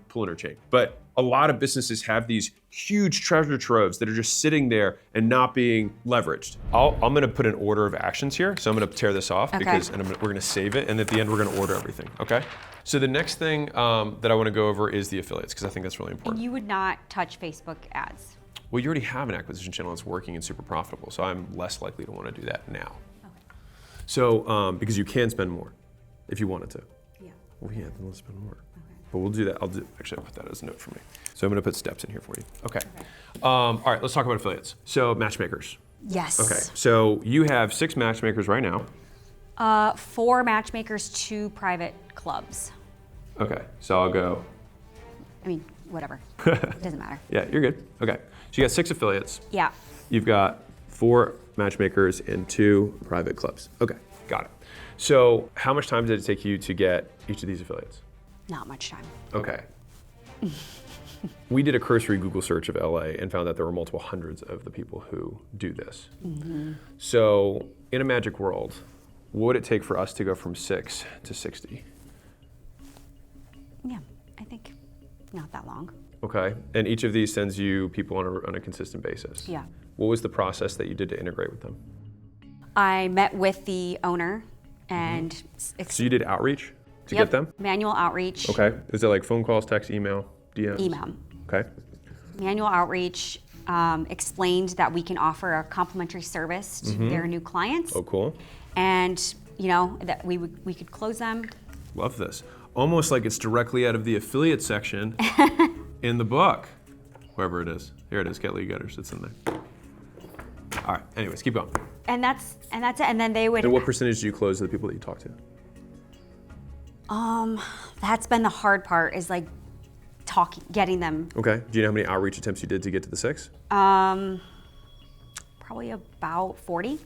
pulling her chain. But a lot of businesses have these huge treasure troves that are just sitting there and not being leveraged. I'm gonna put an order of actions here. So I'm gonna tear this off because we're gonna save it. And at the end, we're gonna order everything, okay? So the next thing that I wanna go over is the affiliates, because I think that's really important. And you would not touch Facebook ads. Well, you already have an acquisition channel that's working and super profitable. So I'm less likely to wanna do that now. Okay. So, because you can spend more if you wanted to. Yeah. Well, yeah, then let's spend more. But we'll do that. Actually, I'll put that as a note for me. So I'm gonna put steps in here for you. Okay. All right, let's talk about affiliates. So matchmakers. Yes. Okay, so you have 6 matchmakers right now. 4 matchmakers, 2 private clubs. Okay, so I'll go. I mean, whatever. It doesn't matter. Yeah, you're good. Okay, so you got 6 affiliates. Yeah. You've got 4 matchmakers and 2 private clubs. Okay, got it. So how much time did it take you to get each of these affiliates? Not much time. Okay. We did a cursory Google search of LA and found that there were multiple hundreds of the people who do this. Mm-hmm. So in a magic world, what would it take for us to go from 6 to 60? Yeah, I think not that long. Okay, and each of these sends you people on a consistent basis. Yeah. What was the process that you did to integrate with them? I met with the owner and... So you did outreach to get them? Manual outreach. Okay, is it like phone calls, text, email, DMs? Email. Okay. Manual outreach, explained that we can offer a complimentary service to their new clients. Oh, cool. And, you know, that we could close them. Love this. Almost like it's directly out of the affiliate section in the book. Wherever it is. Here it is, Get Lead Getters, it's in there. All right, anyways, keep going. And that's it. And then they would... And what percentage do you close of the people that you talk to? That's been the hard part, is like getting them. Okay, do you know how many outreach attempts you did to get to the 6? Probably about 40.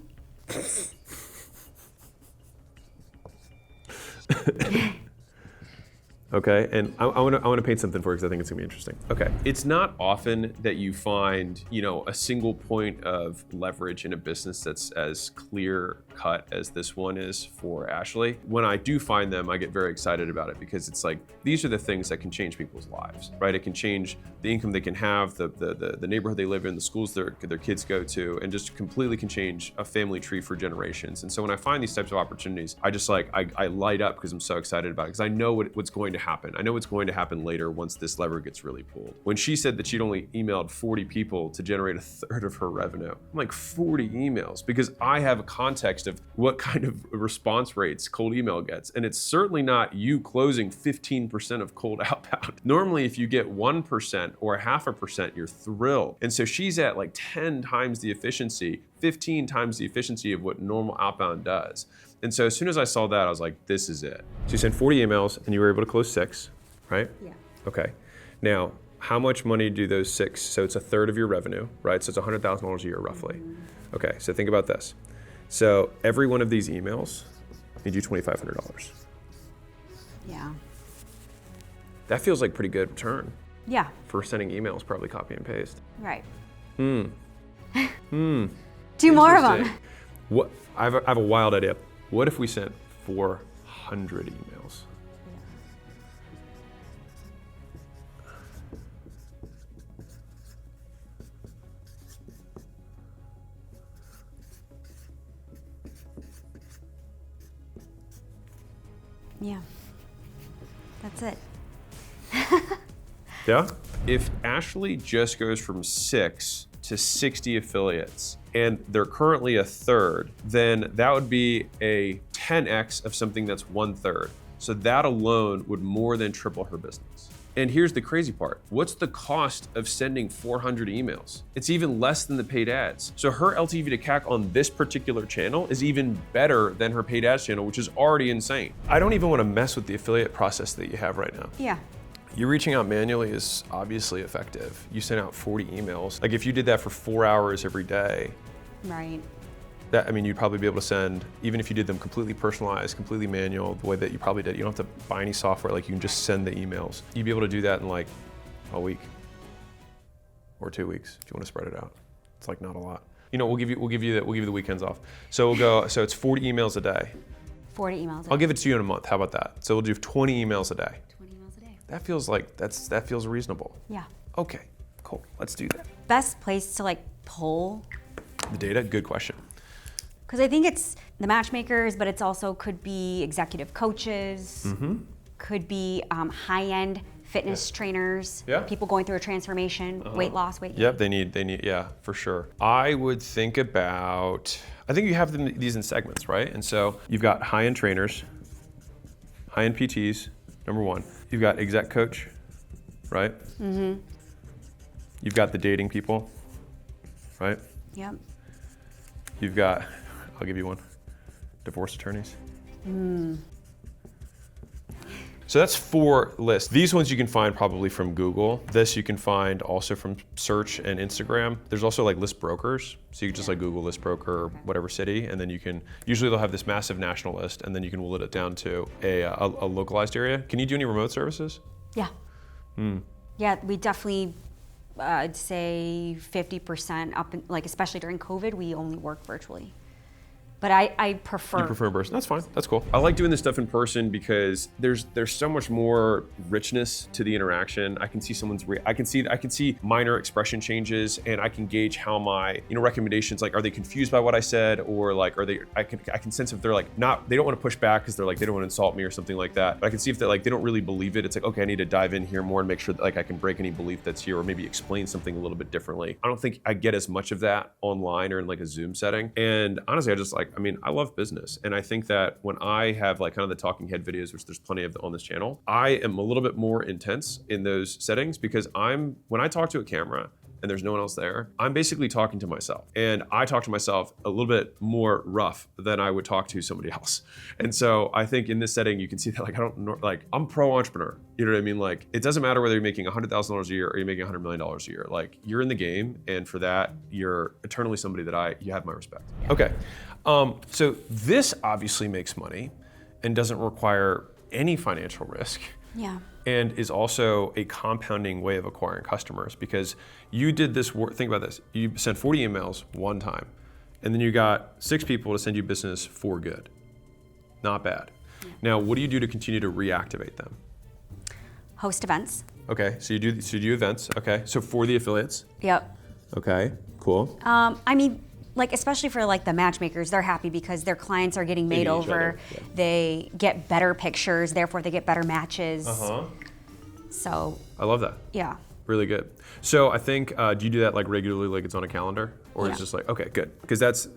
Okay, and I want to paint something for you because I think it's gonna be interesting. Okay, it's not often that you find, you know, a single point of leverage in a business that's as clear cut as this one is for Ashley. When I do find them, I get very excited about it because it's like, these are the things that can change people's lives, right? It can change the income they can have, the neighborhood they live in, the schools their kids go to, and just completely can change a family tree for generations. And so when I find these types of opportunities, I just like, I light up because I'm so excited about it, because I know what's going to happen. I know what's going to happen later once this lever gets really pulled. When she said that she'd only emailed 40 people to generate a third of her revenue, I'm like, 40 emails, because I have a context of what kind of response rates cold email gets. And it's certainly not you closing 15% of cold outbound. Normally, if you get 1% or 0.5%, you're thrilled. And so she's at like 10 times the efficiency, 15 times the efficiency of what normal outbound does. And so as soon as I saw that, I was like, this is it. So you sent 40 emails and you were able to close 6, right? Yeah. Okay. Now, how much money do those 6, so it's a third of your revenue, right? So it's $100,000 a year roughly. Mm-hmm. Okay, so think about this. So every one of these emails made you $2,500. Yeah. That feels like pretty good return. Yeah. For sending emails, probably copy and paste. Right. Do more of them. What? I have a wild idea. What if we sent 400 emails? Yeah. That's it. Yeah? If Ashley just goes from 6 to 60 affiliates, and they're currently a third, then that would be a 10x of something that's 1/3. So that alone would more than triple her business. And here's the crazy part. What's the cost of sending 400 emails? It's even less than the paid ads. So her LTV to CAC on this particular channel is even better than her paid ads channel, which is already insane. I don't even want to mess with the affiliate process that you have right now. Yeah. You reaching out manually is obviously effective. You send out 40 emails. Like if you did that for 4 hours every day, Right. that, I mean, you'd probably be able to send, even if you did them completely personalized, completely manual, the way that you probably did. You don't have to buy any software, like you can just send the emails. You'd be able to do that in like a week or 2 weeks if you want to spread it out. It's like not a lot. You know, we'll give you the weekends off. So we'll go, so it's 40 emails a day. 40 emails. I'll give it to you in a month. How about that? So we'll do 20 emails a day. 20 emails a day. That feels like, that feels reasonable. Yeah. Okay, cool, let's do that. Best place to like pull, The data, good question. because I think it's the matchmakers, but it's also could be executive coaches, could be high-end fitness trainers, Yeah. people going through a transformation, weight loss, weight gain. Yep, they need, yeah, for sure. I would think about, I think you have these in segments, right? And so you've got high-end trainers, high-end PTs, number one. You've got exec coach, right? You've got the dating people, right? Yep. You've got, I'll give you one, divorce attorneys. So that's 4 lists. These ones you can find probably from Google. This you can find also from search and Instagram. There's also like list brokers. So you can just like Google list broker, whatever city, and then you can, usually they'll have this massive national list, and then you can whittle it down to a localized area. Can you do any remote services? Yeah. Yeah, we definitely, I'd say 50% up, like especially during COVID, we only work virtually. But I prefer. You prefer in person? That's fine. That's cool. I like doing this stuff in person because there's so much more richness to the interaction. I can see someone's I can see minor expression changes, and I can gauge how my recommendations, like, are they confused by what I said, or like are they? I can sense if they're like they don't want to push back because they're like they don't want to insult me or something like that. But I can see if they don't really believe it. It's like, okay, I need to dive in here more and make sure that like I can break any belief that's here, or maybe explain something a little bit differently. I don't think I get as much of that online or in like a Zoom setting. And honestly, I love business. And I think that when I have like kind of the talking head videos, which there's plenty of on this channel, I am a little bit more intense in those settings because when I talk to a camera and there's no one else there, I'm basically talking to myself. And I talk to myself a little bit more rough than I would talk to somebody else. And so I think in this setting, you can see that I'm pro entrepreneur. You know what I mean? Like, it doesn't matter whether you're making $100,000 a year or you're making $100 million a year. Like, you're in the game, and for that, you're eternally somebody that you have my respect. Okay. So this obviously makes money and doesn't require any financial risk. Yeah. And is also a compounding way of acquiring customers, because you did this work. Think about this. You sent 40 emails one time, and then you got 6 people to send you business for good. Not bad. Now, what do you do to continue to reactivate them? Host events. Okay, so you do events. Okay, so for the affiliates. Yep. Okay, cool. Like especially for like the matchmakers, they're happy because their clients are getting made meet each over. other, yeah. They get better pictures, therefore they get better matches. So I love that. yeah. Really good. So I think, do you do that like regularly, like it's on a calendar? Or Yeah. it's just like, okay, good. Because that's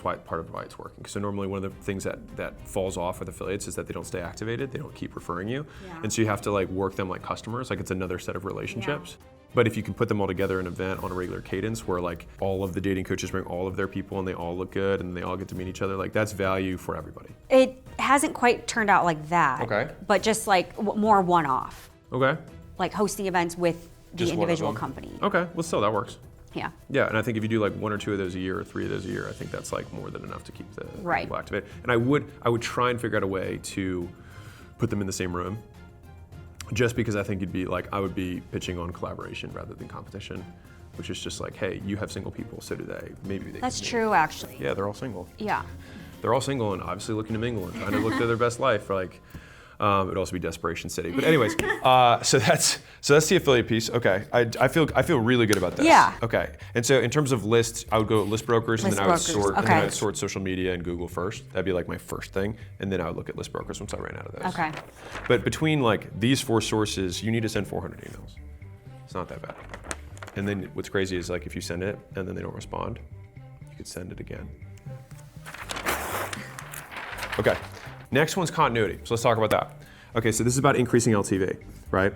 why part of why it's working. So normally one of the things that falls off with affiliates is that they don't stay activated. They don't keep referring you. Yeah. And so you have to like work them like customers, like it's another set of relationships. But if you can put them all together in an event on a regular cadence where like all of the dating coaches bring all of their people and they all look good and they all get to meet each other, like that's value for everybody. It hasn't quite turned out like that. Okay. But just like more one-off, Okay. like hosting events with the Just one of individual them. company. Okay, well still that works. Yeah. Yeah, and I think if you do like 1 or 2 of those a year or 3 of those a year, I think that's like more than enough to keep the Right. people activated. And I would try and figure out a way to put them in the same room, just because I think I would be pitching on collaboration rather than competition, which is just like, hey, you have single people, so do they. Maybe they. That's can meet. true, actually. Yeah, they're all single. Yeah. They're all single and obviously looking to mingle and trying to look to their best life. Like, it would also be desperation city. But anyways, so that's the affiliate piece. Okay, I feel really good about this. Yeah. Okay, and so in terms of lists, I would go list brokers, and List then I would brokers, sort, and okay. then I would sort social media and Google first. That'd be like my first thing, and then I would look at list brokers once I ran out of those. Okay. But between like these 4 sources, you need to send 400 emails. It's not that bad. And then what's crazy is like if you send it and then they don't respond, you could send it again. Okay, next one's continuity. So let's talk about that. Okay, so this is about increasing LTV, right?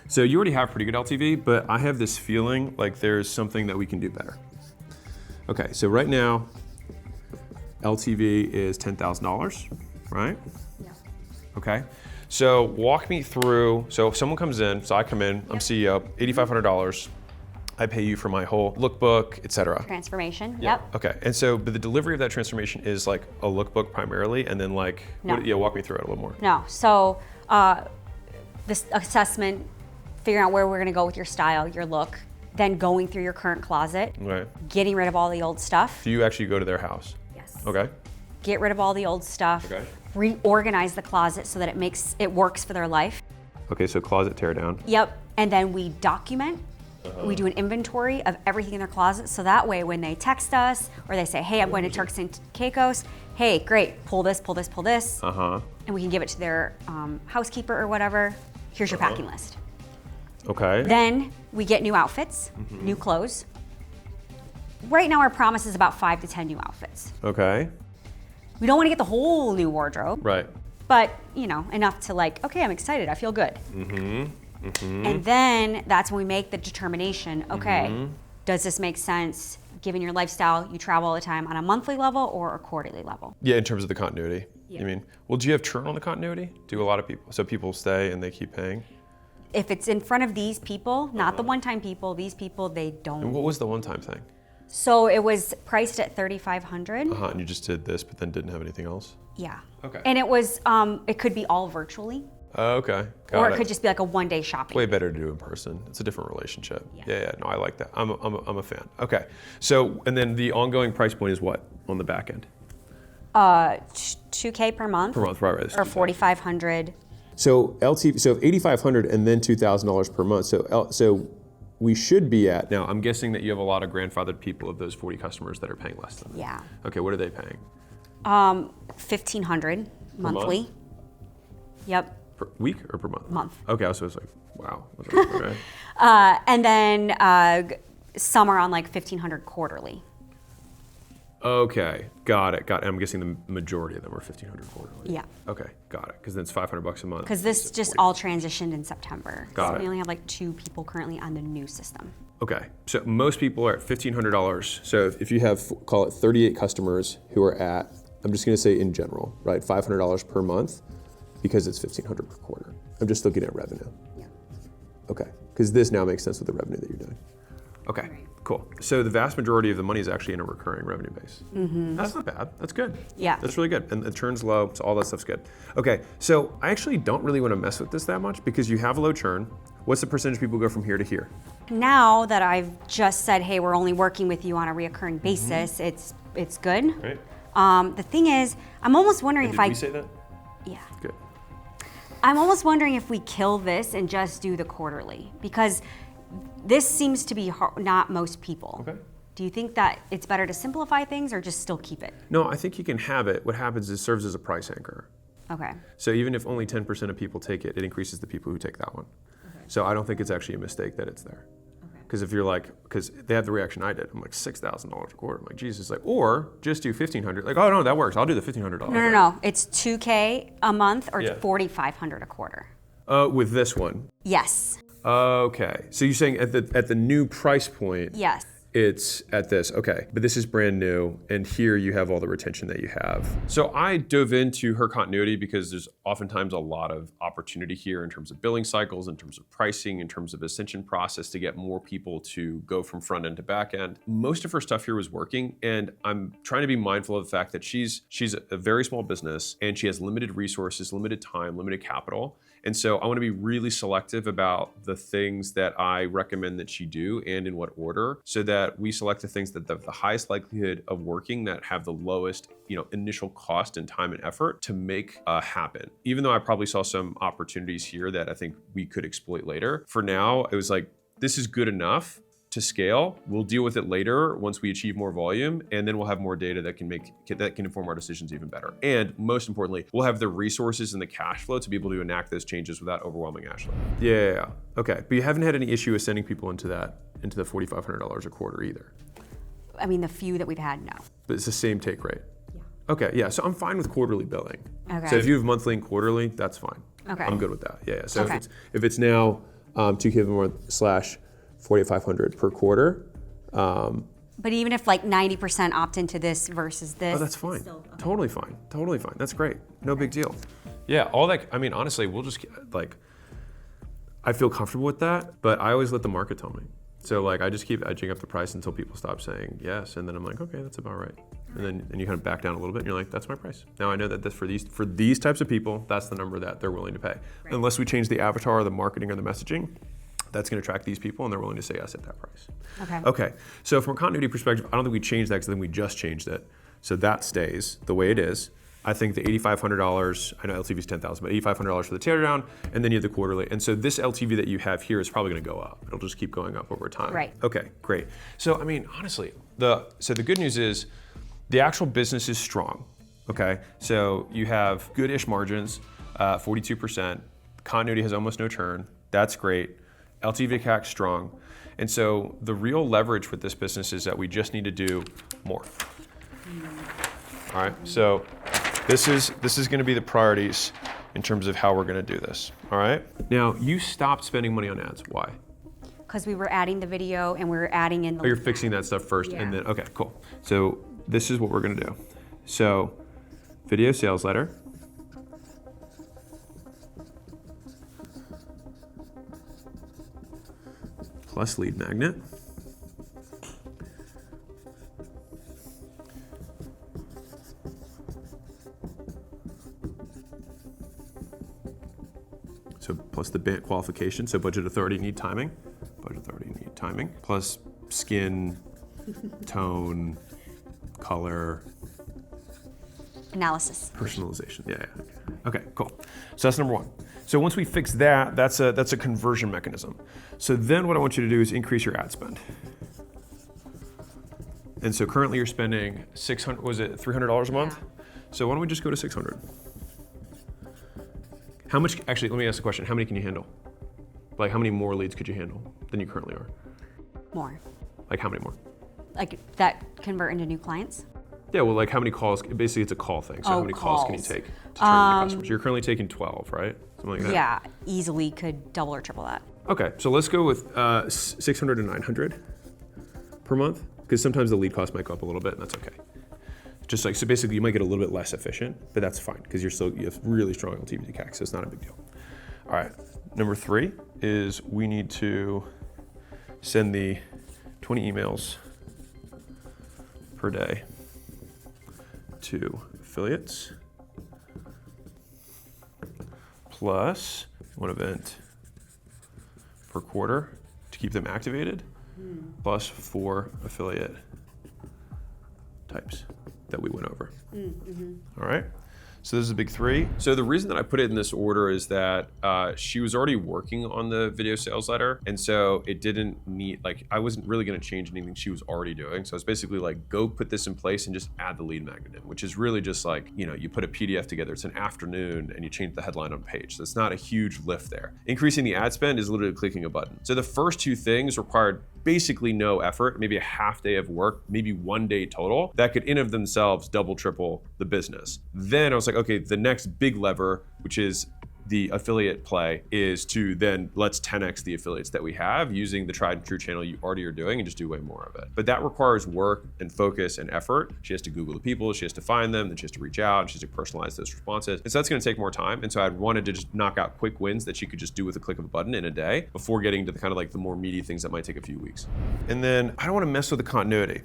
So you already have pretty good LTV, but I have this feeling like there's something that we can do better. Okay, so right now, LTV is $10,000, right? Yeah. Okay, so walk me through, so if someone comes in, so I come in, I'm CEO, $8,500, I pay you for my whole lookbook, et cetera. Transformation, yep. Okay, and so, but the delivery of that transformation is like a lookbook primarily, and then like, No. walk me through it a little more. No, so this assessment, figuring out where we're gonna go with your style, your look, then going through your current closet, Okay, getting rid of all the old stuff. so you actually go to their house? Yes. Okay, Get rid of all the old stuff. Okay. Reorganize the closet so that it works for their life. okay, so closet tear down. Yep, and then we document. We do an inventory of everything in their closet, so that way when they text us or they say, hey, I'm going to Turks and Caicos, hey, great, pull this, pull this, pull this, and we can give it to their housekeeper or whatever. Here's your packing list. Okay. Then we get new outfits, new clothes. Right now our promise is about 5 to 10 new outfits. Okay, We don't want to get the whole new wardrobe, right. but enough to like, okay, I'm excited, I feel good. And then that's when we make the determination, okay, does this make sense given your lifestyle, you travel all the time, on a monthly level or a quarterly level? Yeah, in terms of the continuity, Yeah. you mean? Well, do you have churn on the continuity? Do a lot of people, so people stay and they keep paying? If it's in front of these people, not the one-time people, these people, they And don't. what was the one-time thing? So it was priced at $3,500. And you just did this, but then didn't have anything else? Yeah. Okay. And it was, it could be all virtually, Okay, got or it. it could just be like a one-day shopping. Way better to do in person. It's a different relationship. Yeah. Yeah, no, I like that. I'm a fan. Okay, so, and then the ongoing price point is what on the back end? $2K per month. Per month, right, Or $4,500. So LTV, so $8,500 and then $2,000 per month. So we should be at Now, I'm guessing that you have a lot of grandfathered people of those 40 customers that are paying less than that. Yeah. Okay, what are they paying? $1,500 monthly. month? Yep. Per week or per month? Month. Okay, so it's like, wow. Okay. And then some are on like $1,500 quarterly. Okay, got it. I'm guessing the majority of them are $1,500 quarterly. Yeah. Okay, got it. Because then it's $500 a month. Because this just all transitioned in September. Got so it. we only have like 2 people currently on the new system. Okay, so most people are at $1,500. So if you have, call it 38 customers who are at, I'm just gonna say in general, right, $500 per month because it's $1,500 per quarter. I'm just looking at revenue. Yeah. Okay, because this now makes sense with the revenue that you're doing. okay, cool. So the vast majority of the money is actually in a recurring revenue base. That's not bad. That's good. Yeah. That's really good. And the churn's low, so all that stuff's good. Okay, so I actually don't really want to mess with this that much because you have a low churn. What's the percentage of people go from here to here? Now that I've just said, hey, we're only working with you on a reoccurring basis, it's good. Right. The thing is, I'm almost wondering Did if we say that? Yeah. Good. I'm almost wondering if we kill this and just do the quarterly, because this seems to be not most people. Okay. Do you think that it's better to simplify things or just still keep it? No, I think you can have it. What happens is it serves as a price anchor. Okay. So even if only 10% of people take it, it increases the people who take that one. So I don't think it's actually a mistake that it's there. Because if you're like, because they have the reaction I did, I'm like $6,000 a quarter. I'm like, Jesus, like, or just do $1,500. Like, oh no, that works. I'll do the $1,500. No. It's $2K a month or Yeah. $4,500 a quarter. With this one. Yes. Okay. So you're saying at the new price point, Yes. it's at this. Okay. But this is brand new, and here you have all the retention that you have. So I dove into her continuity because there's oftentimes a lot of opportunity here in terms of billing cycles, in terms of pricing, in terms of ascension process to get more people to go from front end to back end. Most of her stuff here was working, and I'm trying to be mindful of the fact that she's a very small business and she has limited resources, limited time, limited capital. And so I want to be really selective about the things that I recommend that she do and in what order, so that we select the things that have the highest likelihood of working, that have the lowest, initial cost and time and effort to make happen. Even though I probably saw some opportunities here that I think we could exploit later. For now, it was like, this is good enough to scale. We'll deal with it later once we achieve more volume, and then we'll have more data that can inform our decisions even better. And most importantly, we'll have the resources and the cash flow to be able to enact those changes without overwhelming Ashley. Yeah. Okay. But you haven't had any issue with sending people into the $4,500 a quarter either. I mean, the few that we've had, no. But it's the same take rate. Yeah. Okay. Yeah. So I'm fine with quarterly billing. Okay. So if you have monthly and quarterly, that's fine. Okay. I'm good with that. Yeah. So Okay. if it's now $2K a month slash $4,500 per quarter. But even if like 90% opt into this versus this. Oh, that's fine. Totally fine. Totally fine. That's great. No big deal. Yeah, all that, I mean, honestly, we'll just, like, I feel comfortable with that, but I always let the market tell me. So like, I just keep edging up the price until people stop saying yes, and then I'm like, okay, that's about right. And then you kind of back down a little bit, and you're like, that's my price. Now I know that this, for these types of people, that's the number that they're willing to pay. Right. Unless we change the avatar or the marketing or the messaging, that's going to attract these people, and they're willing to say yes at that price. Okay. So from a continuity perspective, I don't think we changed that because then we just changed it. So that stays the way it is. I think the $8,500, I know LTV is $10,000, but $8,500 for the teardown, and then you have the quarterly. And so this LTV that you have here is probably going to go up. It'll just keep going up over time. Right. Okay, great. So I mean, honestly, the good news is the actual business is strong. Okay, so you have good-ish margins, 42%. Continuity has almost no churn. That's great. LTV to CAC strong. And so the real leverage with this business is that we just need to do more. All right, so this is going to be the priorities in terms of how we're going to do this. All right. Now you stopped spending money on ads. Why? Because we were adding the video and we were adding in the. Oh, you're fixing that stuff first, and then okay, cool. So this is what we're going to do. So video sales letter. Plus lead magnet. So plus the band qualification, so budget authority need timing. Budget authority need timing. Plus skin, tone, color. Analysis. Personalization, yeah. Okay, cool. So that's number one. So once we fix that, that's a conversion mechanism. So then what I want you to do is increase your ad spend. And so currently you're spending $300 a month? Yeah. So why don't we just go to 600? How much, actually, let me ask a question. How many can you handle? Like how many more leads could you handle than you currently are? More. Like how many more? Like that convert into new clients? Yeah, well, like how many calls, basically it's a call thing. So how many calls can you take to turn into customers? You're currently taking 12, right? Something like that? Yeah, easily could double or triple that. Okay, so let's go with 600 to 900 per month, because sometimes the lead cost might go up a little bit, and that's okay. Just like, so basically you might get a little bit less efficient, but that's fine, because you have really strong LTV to CAC, so it's not a big deal. All right, number 3 is we need to send the 20 emails per day to affiliates, plus 1 event per quarter to keep them activated, plus 4 affiliate types that we went over. All right. So this is a big 3. So the reason that I put it in this order is that she was already working on the video sales letter. And so it didn't need, like, I wasn't really going to change anything she was already doing. So it's basically like, go put this in place and just add the lead magnet in, which is really just like, you know, you put a PDF together, it's an afternoon, and you change the headline on page. So it's not a huge lift there. Increasing the ad spend is literally clicking a button. So the first 2 things required basically no effort, maybe a half day of work, maybe 1 day total, that could in of themselves double, triple the business. Then I was like, okay, the next big lever, which is the affiliate play, is to then let's 10x the affiliates that we have using the tried and true channel you already are doing and just do way more of it. But that requires work and focus and effort. She has to Google the people, she has to find them, then she has to reach out, and she has to personalize those responses. And so that's gonna take more time. And so I wanted to just knock out quick wins that she could just do with a click of a button in a day before getting to the kind of like the more meaty things that might take a few weeks. And then I don't wanna mess with the continuity.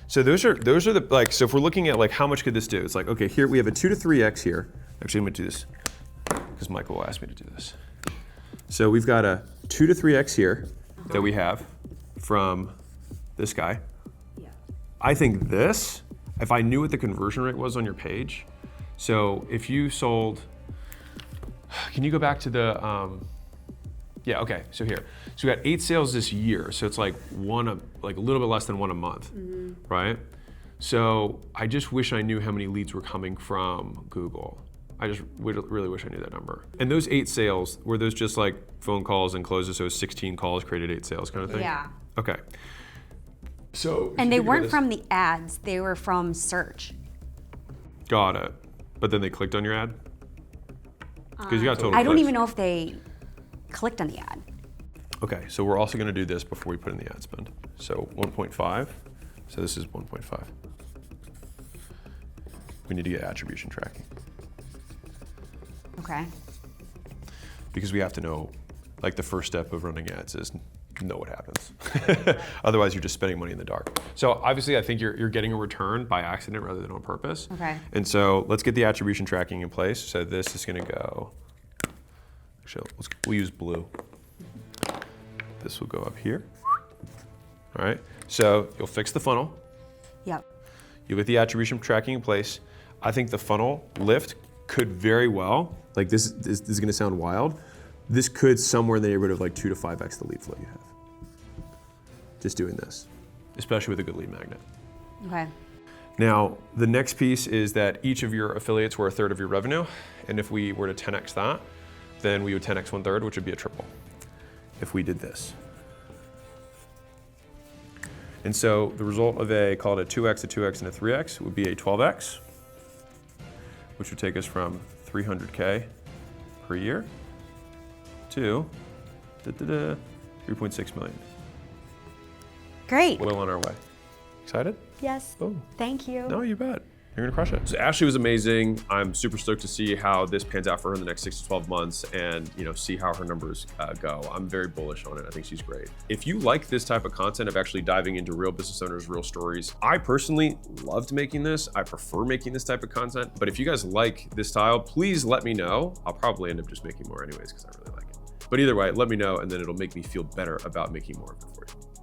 So those are the, like, so if we're looking at like how much could this do? It's like, okay, here we have a 2 to 3x here. Actually, I'm gonna do this because Michael will ask me to do this. So we've got a 2 to 3x here that we have from this guy. Yeah. I think this, if I knew what the conversion rate was on your page, so if you sold, can you go back to the, yeah, okay, so here. So we got 8 sales this year, so it's like a little bit less than 1 a month, right? So I just wish I knew how many leads were coming from Google. I just really wish I knew that number. And those 8 sales, were those just like phone calls and closes, so 16 calls created 8 sales kind of thing? Yeah. Okay. So. And they weren't from the ads, they were from search. Got it. But then they clicked on your ad? Because you got total I don't clicks. even know if they clicked on the ad. Okay, so we're also gonna do this before we put in the ad spend. So 1.5, so this is 1.5. We need to get attribution tracking. Okay. Because we have to know, like the first step of running ads is know what happens. Otherwise, you're just spending money in the dark. So obviously, I think you're getting a return by accident rather than on purpose. Okay. And so let's get the attribution tracking in place. So this is gonna go, actually, we'll use blue. This will go up here. All right, so you'll fix the funnel. Yep. You'll get the attribution tracking in place. I think the funnel lift could very well, like this is gonna sound wild, this could somewhere in the neighborhood of like 2 to 5x the lead flow you have. Just doing this, especially with a good lead magnet. Okay. Now, the next piece is that each of your affiliates were a third of your revenue. And if we were to 10x that, then we would 10x 1/3, which would be a triple. If we did this. And so the result of call it a 2x, a 2x, and a 3x would be a 12x, which would take us from 300K per year to 3.6 million. Great. Well on our way. Excited? Yes. Boom. Thank you. No, you bet. You're gonna crush it. So Ashley was amazing. I'm super stoked to see how this pans out for her in the next 6 to 12 months and see how her numbers go. I'm very bullish on it. I think she's great. If you like this type of content of actually diving into real business owners, real stories, I personally loved making this. I prefer making this type of content. But if you guys like this style, please let me know. I'll probably end up just making more anyways because I really like it. But either way, let me know and then it'll make me feel better about making more of it for you.